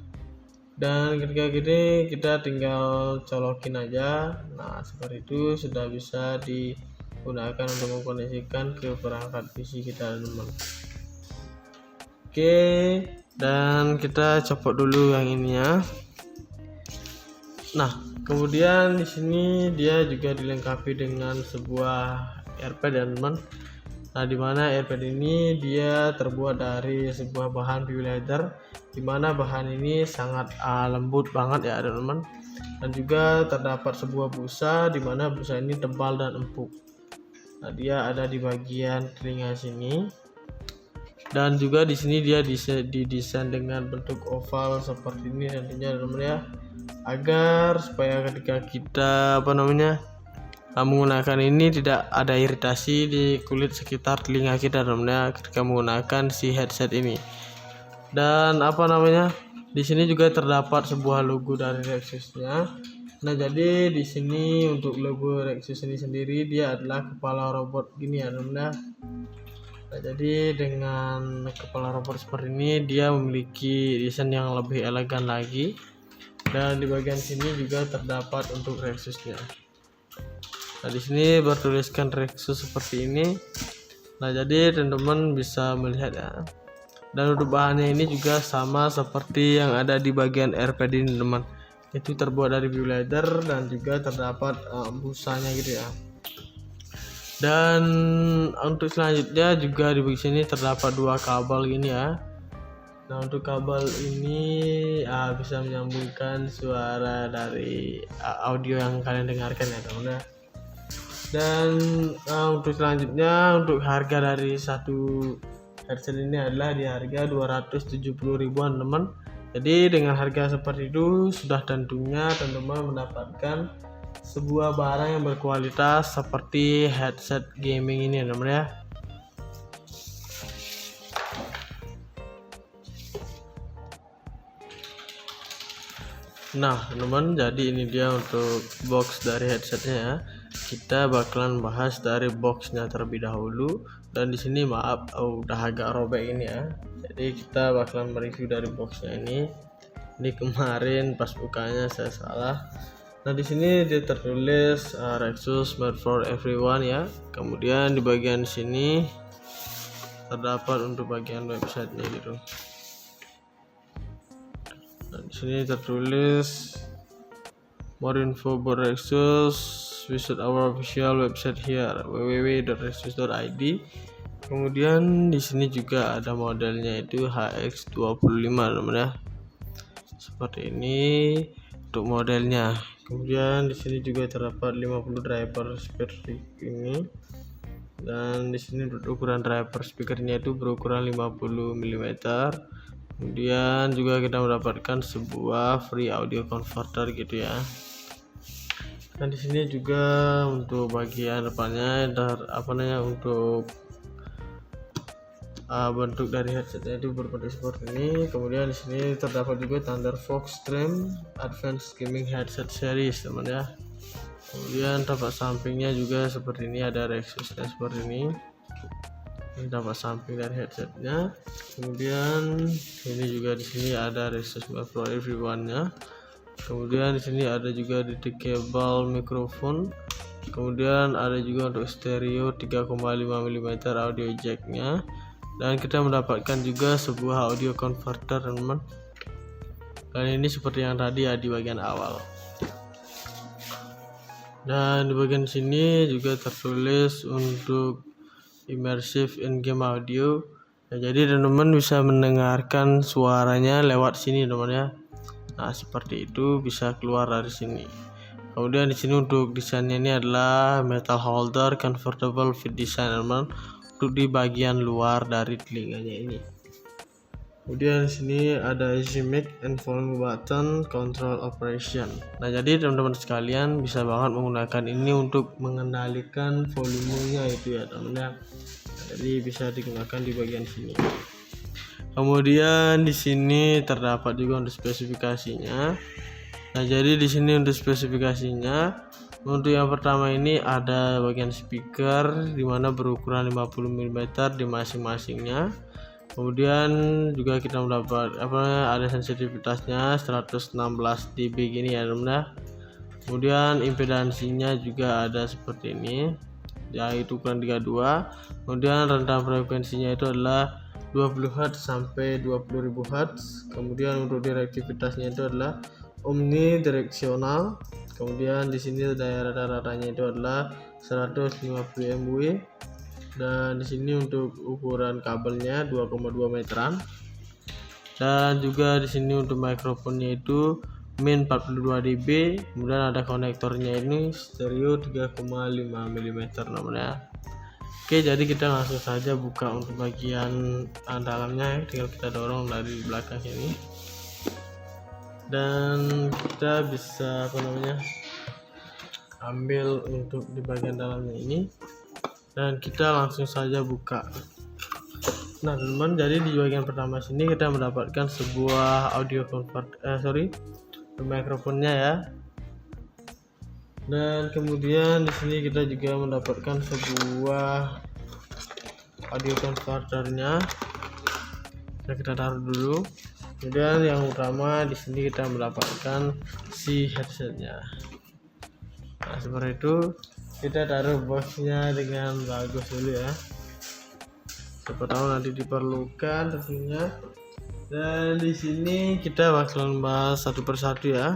Dan ketika gini kita tinggal colokin aja. Nah, seperti itu sudah bisa digunakan untuk mengkoneksikan ke perangkat PC kita teman-teman. Oke, dan kita copot dulu yang ini ya. Nah, kemudian di sini dia juga dilengkapi dengan sebuah earpad ya teman-teman. Nah, dimana earpad ini dia terbuat dari sebuah bahan PU leather, dimana bahan ini sangat lembut banget ya teman-teman. Dan juga terdapat sebuah busa, dimana busa ini tebal dan empuk. Nah, dia ada di bagian telinga sini. Dan juga di sini dia didesain dengan bentuk oval seperti ini nantinya teman-teman ya, agar supaya ketika kita menggunakan ini tidak ada iritasi di kulit sekitar telinga kita teman-teman ketika menggunakan si headset ini. Dan di sini juga terdapat sebuah logo dari Rexus-nya. Nah, jadi di sini untuk logo Rexus ini sendiri dia adalah kepala robot gini ya teman-teman. Nah, jadi dengan kepala robot seperti ini dia memiliki desain yang lebih elegan lagi. Dan di bagian sini juga terdapat untuk Rexus-nya. Nah, di sini bertuliskan Rexus seperti ini. Nah, jadi teman-teman bisa melihat ya. Dan untuk bahannya ini juga sama seperti yang ada di bagian earpad ini teman-teman. Itu terbuat dari PU leather dan juga terdapat busanya gitu ya. Dan untuk selanjutnya juga di bagian sini terdapat dua kabel gini ya. Nah, untuk kabel ini bisa menyambungkan suara dari audio yang kalian dengarkan ya teman-teman. Dan untuk selanjutnya untuk harga dari satu headset ini adalah di harga 270 ribuan teman. Jadi dengan harga seperti itu sudah tentunya teman-teman mendapatkan sebuah barang yang berkualitas seperti headset gaming ini teman ya. Nah teman-teman, jadi ini dia untuk box dari headsetnya ya. Kita bakalan bahas dari boxnya terlebih dahulu. Dan di sini maaf udah agak robek ini ya. Jadi kita bakalan mereview dari boxnya ini. Ini kemarin pas bukanya saya salah. Nah, di sini dia tertulis Rexus made for everyone ya. Kemudian di bagian sini terdapat untuk bagian websitenya gitu. Nah, di sini tertulis more info about Rexus. Visit our official website here www.rexus.id. Kemudian di sini juga ada modelnya itu HX25 teman ya. Seperti ini untuk modelnya. Kemudian di sini juga terdapat 50 driver speaker ini. Dan di sini ukuran driver speakernya itu berukuran 50 mm. Kemudian juga kita mendapatkan sebuah free audio converter gitu ya. Dan di sini juga untuk bagian depannya untuk bentuk dari headsetnya itu berbentuk seperti ini. Kemudian di sini terdapat juga Thunder Fox Stream Advanced Gaming Headset Series teman ya. Kemudian tempat sampingnya juga seperti ini, ada Rexusnya seperti ini. Ini dapat samping dari headsetnya. Kemudian ini juga di sini ada resistor for everyone-nya. Kemudian di sini ada juga detachable mikrofon. Kemudian ada juga untuk stereo 3,5 mm audio jack-nya. Dan kita mendapatkan juga sebuah audio converter, teman-teman. Dan ini seperti yang tadi ya di bagian awal. Dan di bagian sini juga tertulis untuk immersive in-game audio. Nah, jadi teman-teman bisa mendengarkan suaranya lewat sini, teman ya. Nah, seperti itu bisa keluar dari sini. Kemudian di sini untuk desainnya ini adalah metal holder convertible fit design, teman, untuk di bagian luar dari telinganya ini. Kemudian di sini ada easy mic and volume button control operation. Nah, jadi teman-teman sekalian bisa banget menggunakan ini untuk mengendalikan volumenya itu ya, teman-teman. Jadi bisa digunakan di bagian sini. Kemudian di sini terdapat juga untuk spesifikasinya. Nah, jadi di sini untuk spesifikasinya, untuk yang pertama ini ada bagian speaker dimana berukuran 50 mm di masing-masingnya. Kemudian juga kita mendapat ada sensitivitasnya 116 dB gini ya, teman-teman. Kemudian impedansinya juga ada seperti ini, yaitu ukuran 32. Kemudian rentang frekuensinya itu adalah 20 Hz sampai 20.000 Hz. Kemudian untuk direktivitasnya itu adalah omnidireksional. Kemudian di sini daya rata-ratanya itu adalah 150 MW. Dan di sini untuk ukuran kabelnya 2,2 meteran. Dan juga di sini untuk mikrofonnya itu min 42 dB. Kemudian ada konektornya ini stereo 3,5 mm, namanya. Oke, jadi kita langsung saja buka untuk bagian dalamnya ya. Tinggal kita dorong dari belakang ini. Dan kita bisa ambil untuk di bagian dalamnya ini. Dan kita langsung saja buka. Nah, teman-teman, jadi di bagian pertama sini kita mendapatkan sebuah audio mikrofonnya ya. Dan kemudian di sini kita juga mendapatkan sebuah audio converternya. Nah, kita taruh dulu. Kemudian yang utama di sini kita mendapatkan si headsetnya. Nah, seperti itu. Kita taruh boxnya dengan bagus dulu ya. Siapa tahu nanti diperlukan tentunya. Dan di sini kita bakalan bahas satu persatu ya.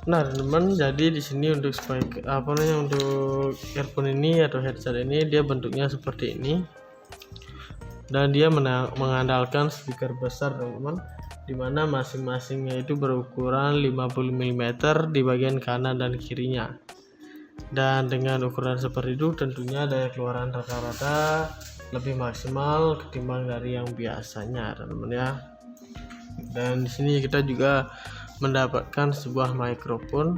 Nah, teman-teman, jadi di sini untuk untuk earphone ini atau headset ini dia bentuknya seperti ini. Dan dia mengandalkan speaker besar, teman-teman, dimana masing-masingnya itu berukuran 50 mm di bagian kanan dan kirinya. Dan dengan ukuran seperti itu tentunya daya keluaran rata-rata lebih maksimal ketimbang dari yang biasanya, teman-teman ya. Dan di sini kita juga mendapatkan sebuah mikrofon.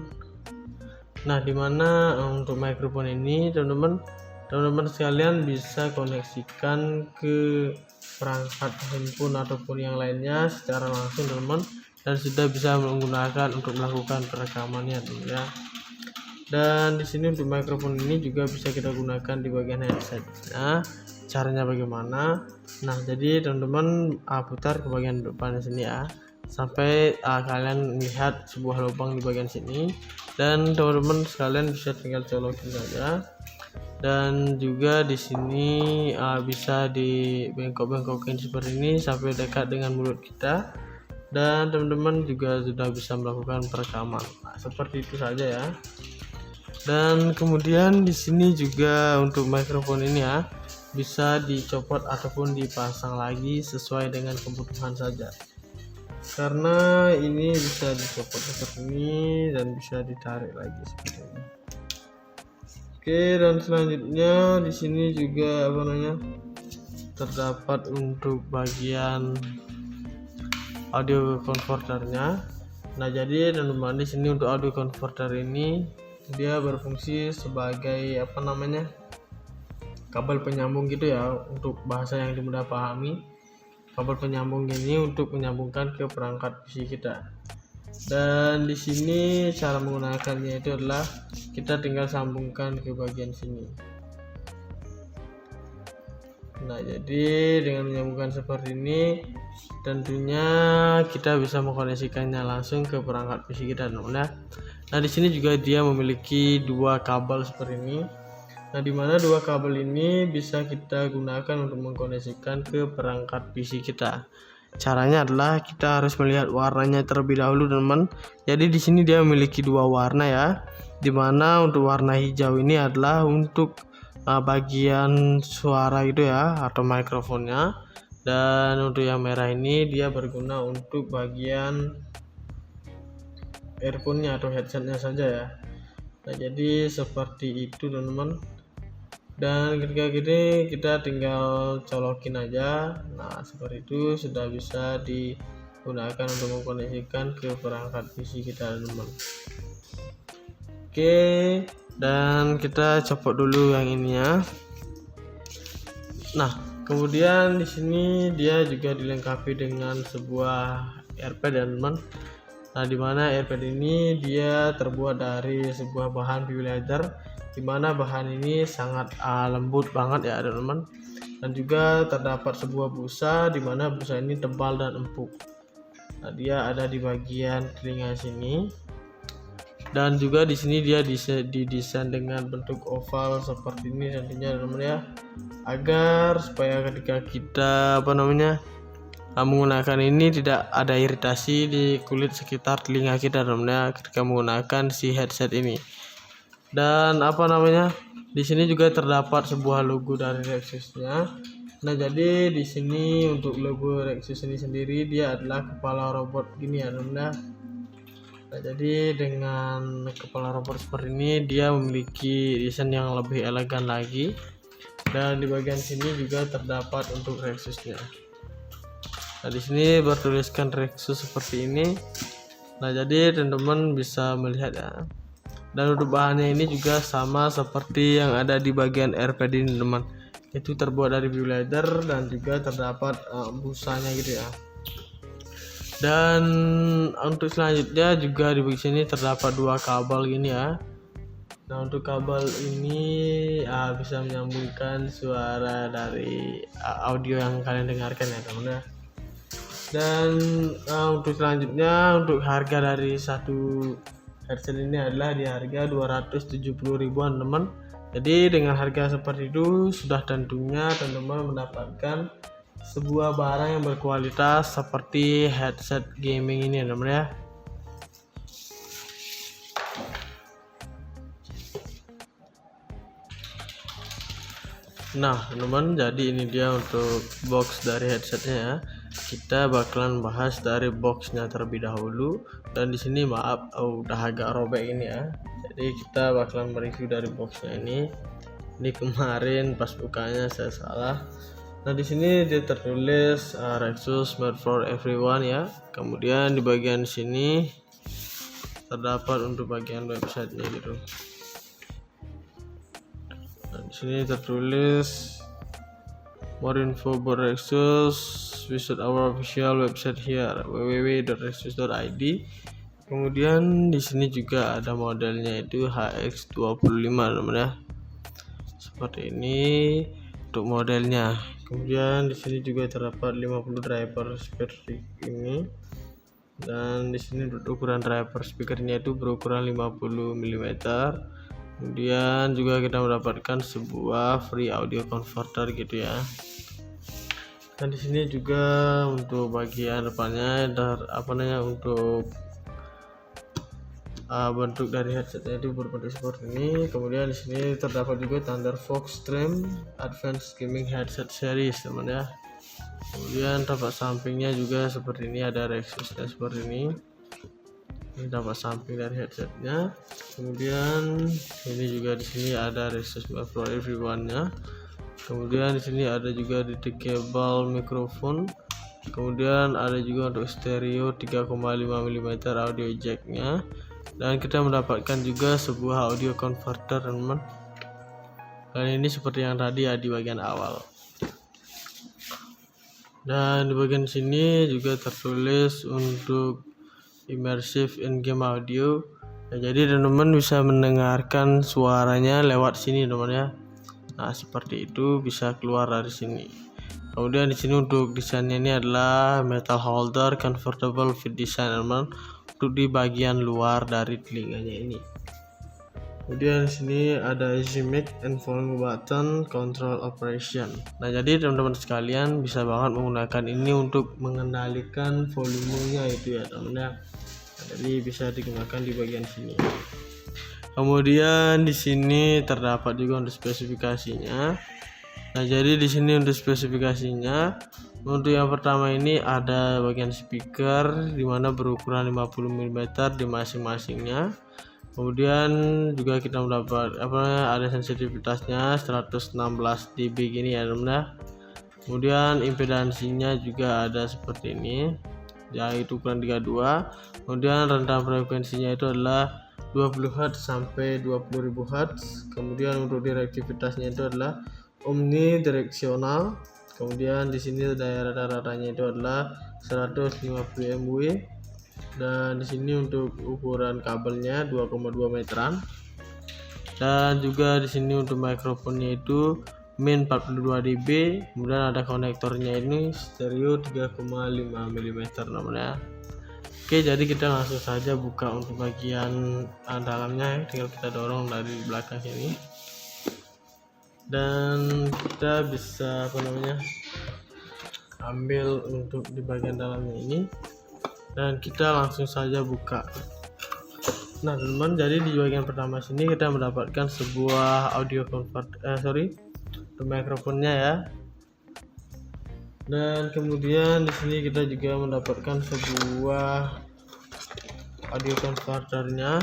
Nah, dimana untuk mikrofon ini teman-teman sekalian bisa koneksikan ke perangkat handphone ataupun yang lainnya secara langsung, teman-teman, dan sudah bisa menggunakan untuk melakukan perekamannya, teman ya. Dan di sini untuk mikrofon ini juga bisa kita gunakan di bagian headset. Nah, caranya bagaimana? Nah, jadi teman-teman putar ke bagian depan sini ya, sampai kalian melihat sebuah lubang di bagian sini. Dan teman-teman sekalian bisa tinggal colokin saja. Dan juga di sini bisa dibengkok-bengkokin seperti ini sampai dekat dengan mulut kita. Dan teman-teman juga sudah bisa melakukan perekaman. Nah, seperti itu saja ya. Dan kemudian di sini juga untuk mikrofon ini ya, bisa dicopot ataupun dipasang lagi sesuai dengan kebutuhan saja. Karena ini bisa dicopot seperti ini dan bisa ditarik lagi seperti ini. Oke, dan selanjutnya di sini juga terdapat untuk bagian audio converternya. Nah, jadi teman-teman di sini untuk audio converter ini dia berfungsi sebagai kabel penyambung gitu ya, untuk bahasa yang mudah pahami. Kabel penyambung ini untuk menyambungkan ke perangkat PC kita. Dan di sini cara menggunakannya itu adalah kita tinggal sambungkan ke bagian sini. Nah, jadi dengan menyambungkan seperti ini, tentunya kita bisa mengkoneksikannya langsung ke perangkat PC kita, teman-teman. Nah, di sini juga dia memiliki dua kabel seperti ini. Nah, di mana dua kabel ini bisa kita gunakan untuk mengkoneksikan ke perangkat PC kita. Caranya adalah kita harus melihat warnanya terlebih dahulu, teman-teman. Jadi di sini dia memiliki dua warna ya. Dimana untuk warna hijau ini adalah untuk bagian suara itu ya, atau mikrofonnya, dan untuk yang merah ini dia berguna untuk bagian earphone-nya atau headsetnya saja ya. Nah, jadi seperti itu, teman-teman. Dan ketika gini kita tinggal colokin aja. Nah, seperti itu sudah bisa digunakan untuk mengkoneksikan ke perangkat PC kita, teman-teman. Oke, dan kita copot dulu yang ininya. Nah, kemudian di sini dia juga dilengkapi dengan sebuah AirPad, teman-teman. Nah, dimana AirPad ini dia terbuat dari sebuah bahan PU leather, dimana bahan ini sangat lembut banget ya, teman-teman. Dan juga terdapat sebuah busa, dimana busa ini tebal dan empuk. Nah, dia ada di bagian telinga sini. Dan juga di sini dia didesain dengan bentuk oval seperti ini nantinya, teman-teman ya, agar supaya ketika kita menggunakan ini tidak ada iritasi di kulit sekitar telinga kita, teman-teman ya, ketika menggunakan si headset ini. Dan di sini juga terdapat sebuah logo dari Rexus-nya. Nah, jadi di sini untuk logo Rexus ini sendiri dia adalah kepala robot gini ya, teman-teman ya. Nah, jadi dengan kepala robot seperti ini dia memiliki desain yang lebih elegan lagi, dan di bagian sini juga terdapat untuk Rexus-nya. Nah, di sini bertuliskan Rexus seperti ini. Nah, jadi teman-teman bisa melihat ya. Dan untuk bahannya ini juga sama seperti yang ada di bagian AirPad ini, teman. Itu terbuat dari PU leather dan juga terdapat busanya gitu ya. Dan untuk selanjutnya juga di bagian sini terdapat dua kabel gini ya. Nah, untuk kabel ini bisa menyambungkan suara dari audio yang kalian dengarkan ya, teman-teman. Dan untuk selanjutnya, untuk harga dari satu headset ini adalah di harga 270 ribuan, teman. Jadi dengan harga seperti itu sudah tentunya teman-teman mendapatkan sebuah barang yang berkualitas seperti headset gaming ini, teman ya. Nah, teman-teman, jadi ini dia untuk box dari headsetnya ya. Kita bakalan bahas dari boxnya terlebih dahulu, dan di sini maaf udah agak robek ini ya. Jadi kita bakalan mereview dari boxnya ini. Ini kemarin pas bukanya saya salah. Nah, di sini dia tertulis Rexus made for everyone ya. Kemudian di bagian sini terdapat untuk bagian websitenya gitu. Nah, di sini tertulis more info about Rexus, visit our official website here www.rexus.id. Kemudian di sini juga ada modelnya itu HX25, teman ya. Seperti ini untuk modelnya. Kemudian di sini juga terdapat 50 driver speaker ini, dan di sini ukuran driver speakernya itu berukuran 50 mm. Kemudian juga kita mendapatkan sebuah free audio converter gitu ya. Dan di sini juga untuk bagian depannya untuk bentuk dari headsetnya itu berbentuk seperti ini. Kemudian di sini terdapat juga Thunder Fox Stream Advanced Gaming Headset Series, teman ya. Kemudian tampak sampingnya juga seperti ini, ada Rexusnya seperti ini. Ini tampak samping dari headsetnya. Kemudian ini juga di sini ada Rexus for Everyone-nya. Kemudian di sini ada juga detachable microphone. Kemudian ada juga untuk stereo 3,5 mm audio jack-nya. Dan kita mendapatkan juga sebuah audio converter, teman-teman. Dan ini seperti yang tadi ya di bagian awal. Dan di bagian sini juga tertulis untuk immersive in-game audio. Nah, jadi teman-teman bisa mendengarkan suaranya lewat sini, teman ya. Nah, seperti itu bisa keluar dari sini. Kemudian di sini untuk desainnya ini adalah metal holder convertible fit design, teman-teman, untuk di bagian luar dari telinganya ini. Kemudian di sini ada easy mic and volume button control operation. Nah, jadi teman-teman sekalian bisa banget menggunakan ini untuk mengendalikan volumenya itu ya, teman-teman. Jadi bisa digunakan di bagian sini. Kemudian di sini terdapat juga untuk spesifikasinya. Nah, jadi di sini untuk spesifikasinya, untuk yang pertama ini ada bagian speaker dimana berukuran 50 mm di masing-masingnya. Kemudian juga kita mendapat ada sensitivitasnya 116 dB gini ya, teman-teman. Kemudian impedansinya juga ada seperti ini, yaitu ukuran 32. Kemudian rentang frekuensinya itu adalah 20 Hz sampai 20.000 Hz. Kemudian untuk direktivitasnya itu adalah omnidireksional. Kemudian di sini daerah-daerahnya itu adalah 150 MW. Dan di sini untuk ukuran kabelnya 2,2 meteran. Dan juga di sini untuk mikrofonnya itu min 42 dB. Kemudian ada konektornya ini stereo 3,5 mm namanya. Oke, jadi kita langsung saja buka untuk bagian dalamnya ya. Tinggal kita dorong dari belakang sini. Dan kita bisa ambil untuk di bagian dalamnya ini. Dan kita langsung saja buka. Nah, teman-teman, jadi di bagian pertama sini kita mendapatkan sebuah audio untuk mikrofonnya ya. Dan kemudian di sini kita juga mendapatkan sebuah audio converternya.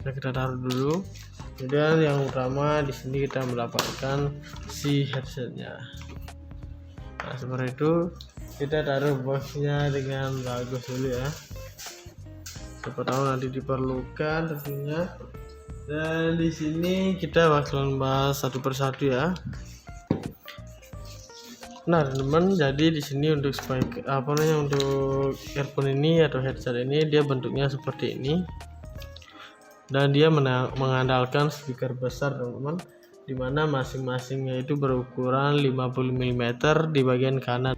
Nah, kita taruh dulu. Kemudian yang utama di sini kita mendapatkan si headsetnya. Nah, seperti itu. Kita taruh boxnya dengan bagus dulu ya. Siapa tahu nanti diperlukan tentunya. Dan di sini kita bakalan bahas satu persatu ya. Nah, teman-teman, jadi di sini untuk untuk earphone ini atau headset ini dia bentuknya seperti ini. Dan dia mengandalkan speaker besar, teman-teman, dimana masing-masingnya itu berukuran 50 mm di bagian kanan.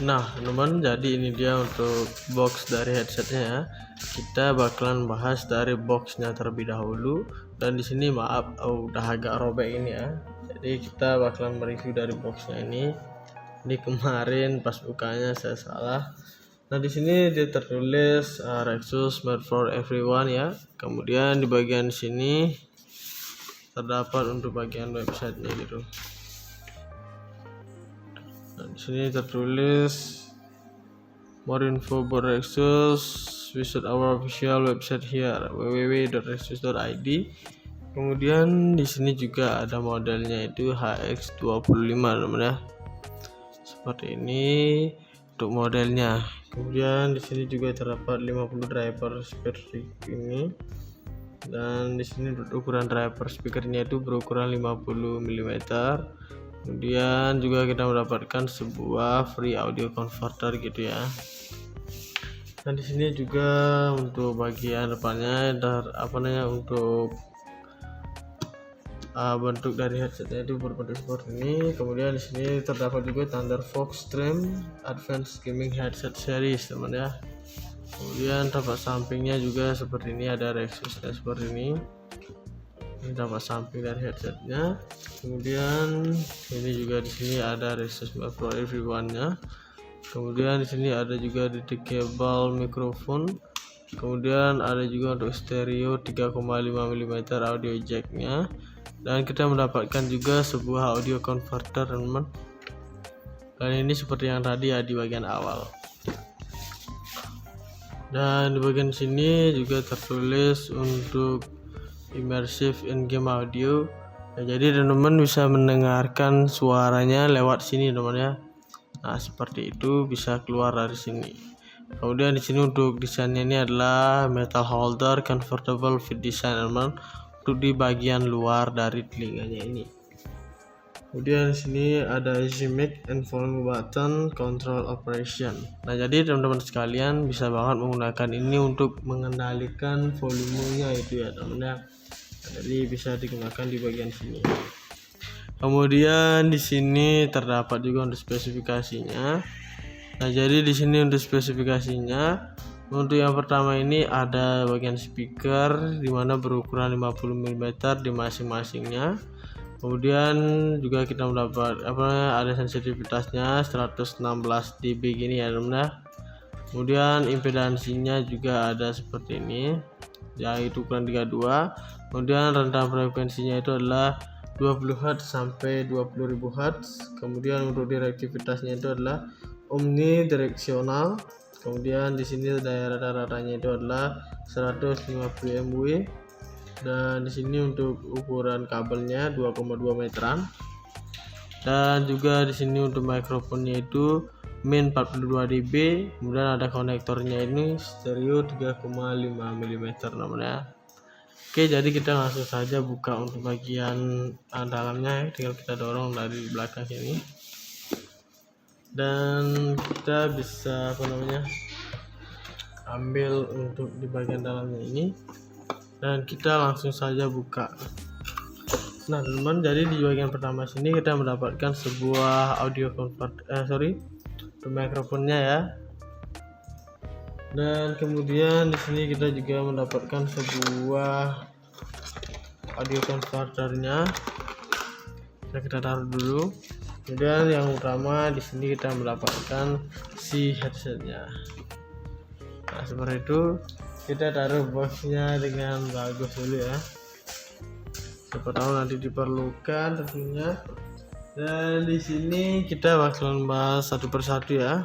Nah, teman-teman, jadi ini dia untuk box dari headsetnya ya. Kita bakalan bahas dari boxnya terlebih dahulu. Dan di sini maaf, udah agak robek ini ya. Jadi kita bakalan mereview dari boxnya ini. Ini kemarin pas bukanya saya salah. Nah, di sini dia tertulis Rexus made for everyone ya. Kemudian di bagian sini terdapat untuk bagian websitenya gitu. Di sini tertulis more info about Rexus, visit our official website here www.rexus.id. Kemudian di sini juga ada modelnya itu HX25 teman-teman ya. Seperti ini untuk modelnya. Kemudian di sini juga terdapat 50 driver speaker ini. Dan di sini ukuran driver speakernya itu berukuran 50 mm. Kemudian juga kita mendapatkan sebuah free audio converter gitu ya. Dan di sini juga untuk bagian depannya untuk bentuk dari headsetnya itu berbentuk seperti ini. Kemudian di sini terdapat juga Thunder Fox Stream Advanced Gaming Headset Series, teman ya. Kemudian tempat sampingnya juga seperti ini, ada Rexusnya seperti ini. Ini tempat samping dari headsetnya. Kemudian ini juga di sini ada Rexus Made for Everyone-nya. Kemudian di sini ada juga detachable mikrofon. Kemudian ada juga untuk stereo 3,5 mm audio jack-nya. Dan kita mendapatkan juga sebuah audio converter, teman-teman. Dan ini seperti yang tadi ya di bagian awal. Dan di bagian sini juga tertulis untuk immersive in-game audio. Nah, jadi teman-teman bisa mendengarkan suaranya lewat sini, teman ya. Nah, seperti itu bisa keluar dari sini. Kemudian di sini untuk desainnya ini adalah metal holder convertible fit design, teman, untuk di bagian luar dari telinganya ini. Kemudian di sini ada easy mic and volume button control operation. Nah, jadi teman-teman sekalian bisa banget menggunakan ini untuk mengendalikan volumenya itu ya, teman ya. Jadi bisa digunakan di bagian sini. Kemudian di sini terdapat juga untuk spesifikasinya. Nah, jadi di sini untuk spesifikasinya, untuk yang pertama ini ada bagian speaker di mana berukuran 50 mm di masing-masingnya. Kemudian juga kita mendapat ada sensitivitasnya 116 dB gini ya teman-teman. Kemudian impedansinya juga ada seperti ini, yaitu ukuran 32. Kemudian rentang frekuensinya itu adalah 20 Hz sampai 20.000 Hz. Kemudian untuk direktivitasnya itu adalah omnidireksional. Kemudian di sini daerah rata-ratanya itu adalah 150 MW. Dan di sini untuk ukuran kabelnya 2,2 meteran. Dan juga di sini untuk mikrofonnya itu min 42 dB. Kemudian ada konektornya ini stereo 3,5 mm namanya. Oke, jadi kita langsung saja buka untuk bagian dalamnya ya. Tinggal kita dorong dari belakang sini. Dan kita bisa ambil untuk di bagian dalamnya ini. Dan kita langsung saja buka. Nah, teman-teman, jadi di bagian pertama sini kita mendapatkan sebuah audio mikrofonnya ya. Dan kemudian di sini kita juga mendapatkan sebuah audio converternya. Kita taruh dulu. Kemudian yang utama di sini kita mendapatkan si headsetnya. Nah, seperti itu. Kita taruh boxnya dengan bagus dulu ya. Siapa tahu nanti diperlukan tentunya. Dan di sini kita bakalan bahas satu persatu ya.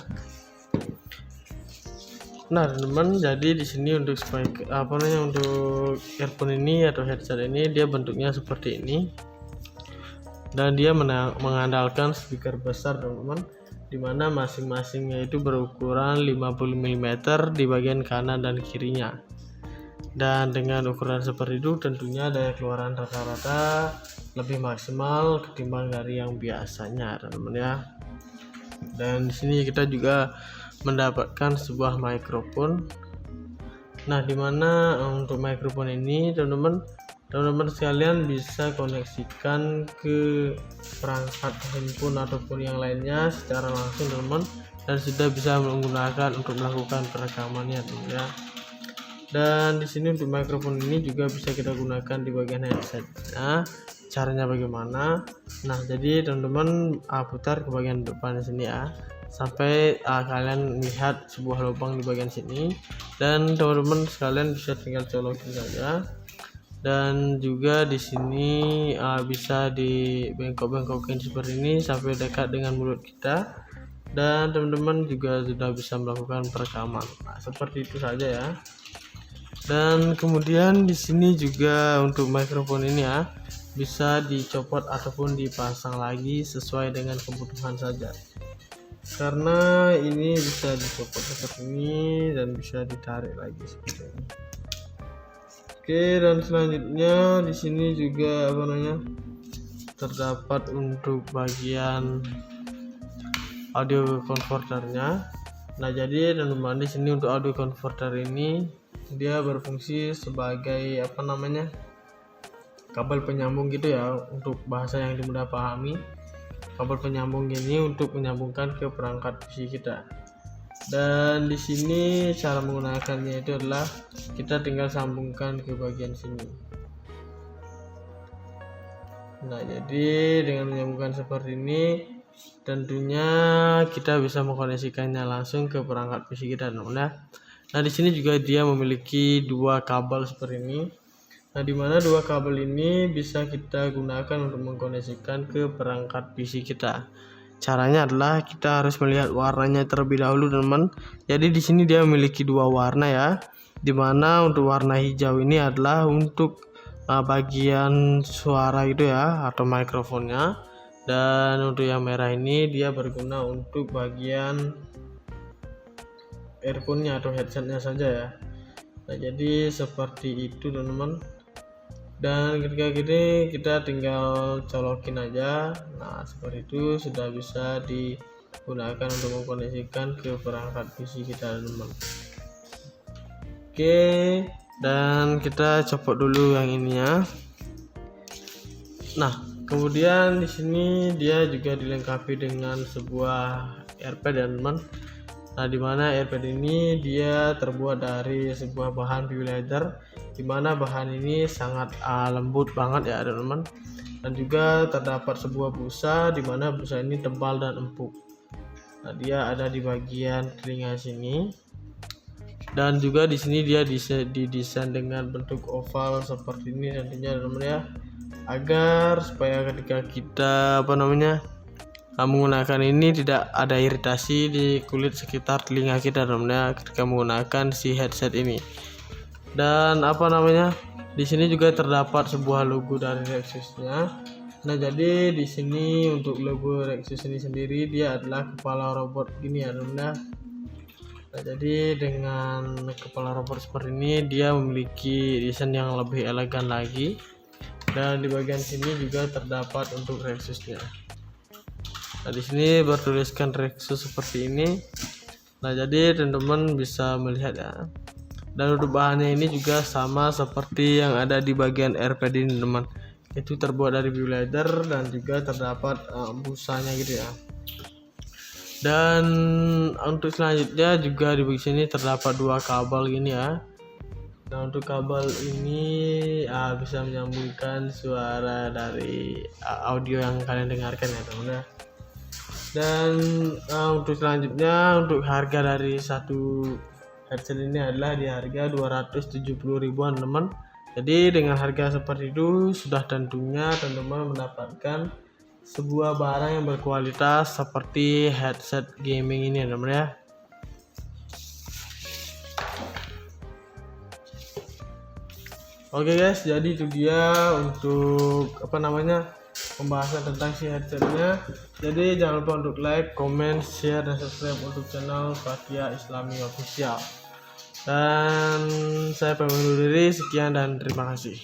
Nah, teman-teman, jadi di sini untuk untuk earphone ini atau headset ini dia bentuknya seperti ini. Dan dia mengandalkan speaker besar, teman-teman, dimana masing-masingnya itu berukuran 50 mm di bagian kanan dan kirinya. Dan dengan ukuran seperti itu tentunya daya keluaran rata-rata lebih maksimal ketimbang dari yang biasanya, teman-teman ya. Dan di sini kita juga mendapatkan sebuah mikrofon. Nah, dimana untuk mikrofon ini teman-teman sekalian bisa koneksikan ke perangkat handphone ataupun yang lainnya secara langsung, teman-teman, dan sudah bisa menggunakan untuk melakukan perekamannya, teman ya. Dan di sini untuk mikrofon ini juga bisa kita gunakan di bagian headset. Nah, caranya bagaimana? Nah, jadi teman-teman putar ke bagian depan sini ya, sampai kalian lihat sebuah lubang di bagian sini. Dan teman-teman sekalian bisa tinggal colokin saja. Dan juga di sini bisa dibengkok-bengkokin seperti ini sampai dekat dengan mulut kita. Dan teman-teman juga sudah bisa melakukan perekaman. Nah, seperti itu saja ya. Dan kemudian di sini juga untuk mikrofon ini ya, bisa dicopot ataupun dipasang lagi sesuai dengan kebutuhan saja. Karena ini bisa dicopot seperti ini dan bisa ditarik lagi seperti ini. Oke, dan selanjutnya di sini juga terdapat untuk bagian audio converternya. Nah, jadi teman-teman di sini untuk audio converter ini dia berfungsi sebagai kabel penyambung gitu ya, untuk bahasa yang mudah pahami. Kabel penyambung ini untuk menyambungkan ke perangkat PC kita. Dan di sini cara menggunakannya itu adalah kita tinggal sambungkan ke bagian sini. Nah, jadi dengan menyambungkan seperti ini tentunya kita bisa mengkoneksikannya langsung ke perangkat PC kita, teman-teman. Nah, di sini juga dia memiliki dua kabel seperti ini. Nah, dimana dua kabel ini bisa kita gunakan untuk mengkoneksikan ke perangkat PC kita. Caranya adalah kita harus melihat warnanya terlebih dahulu, teman-teman. Jadi di sini dia memiliki dua warna ya. Dimana untuk warna hijau ini adalah untuk bagian suara itu ya, atau mikrofonnya. Dan untuk yang merah ini dia berguna untuk bagian earphone-nya atau headsetnya saja ya. Nah, jadi seperti itu, teman-teman. Dan ketika gini kita tinggal colokin aja. Nah, seperti itu sudah bisa digunakan untuk mengkoneksikan ke perangkat PC kita, teman-teman. Oke, dan kita copot dulu yang ininya. Nah, kemudian di sini dia juga dilengkapi dengan sebuah earpad teman-teman. Nah, dimana earpad ini dia terbuat dari sebuah bahan PU leather, dimana bahan ini sangat lembut banget ya teman-teman. Dan juga terdapat sebuah busa, dimana busa ini tebal dan empuk. Nah, dia ada di bagian telinga sini. Dan juga di sini dia didesain dengan bentuk oval seperti ini nantinya teman-teman ya, agar supaya ketika kita menggunakan ini tidak ada iritasi di kulit sekitar telinga kita teman-teman ya, ketika menggunakan si headset ini. Dan di sini juga terdapat sebuah logo dari Rexus-nya. Nah, jadi di sini untuk logo Rexus ini sendiri dia adalah kepala robot gini ya teman-teman ya. Nah, jadi dengan kepala robot seperti ini dia memiliki desain yang lebih elegan lagi, dan di bagian sini juga terdapat untuk Rexus-nya. Nah, di sini bertuliskan Rexus seperti ini. Nah, jadi teman-teman bisa melihat ya. Dan untuk bahannya ini juga sama seperti yang ada di bagian earpad ini teman, itu terbuat dari PU leather dan juga terdapat busanya gitu ya. Dan untuk selanjutnya juga di bagian sini terdapat dua kabel gini ya. Nah, untuk kabel ini bisa menyambungkan suara dari audio yang kalian dengarkan ya teman ya. Dan untuk selanjutnya, untuk harga dari satu headset ini adalah di harga 270 ribuan teman. Jadi dengan harga seperti itu sudah tentunya teman-teman mendapatkan sebuah barang yang berkualitas seperti headset gaming ini ya teman ya. Oke guys, jadi itu dia untuk pembahasan tentang si headsetnya. Jadi jangan lupa untuk like, comment, share, dan subscribe untuk channel Fathia Islami Official. Dan saya pamit undur diri, sekian dan terima kasih.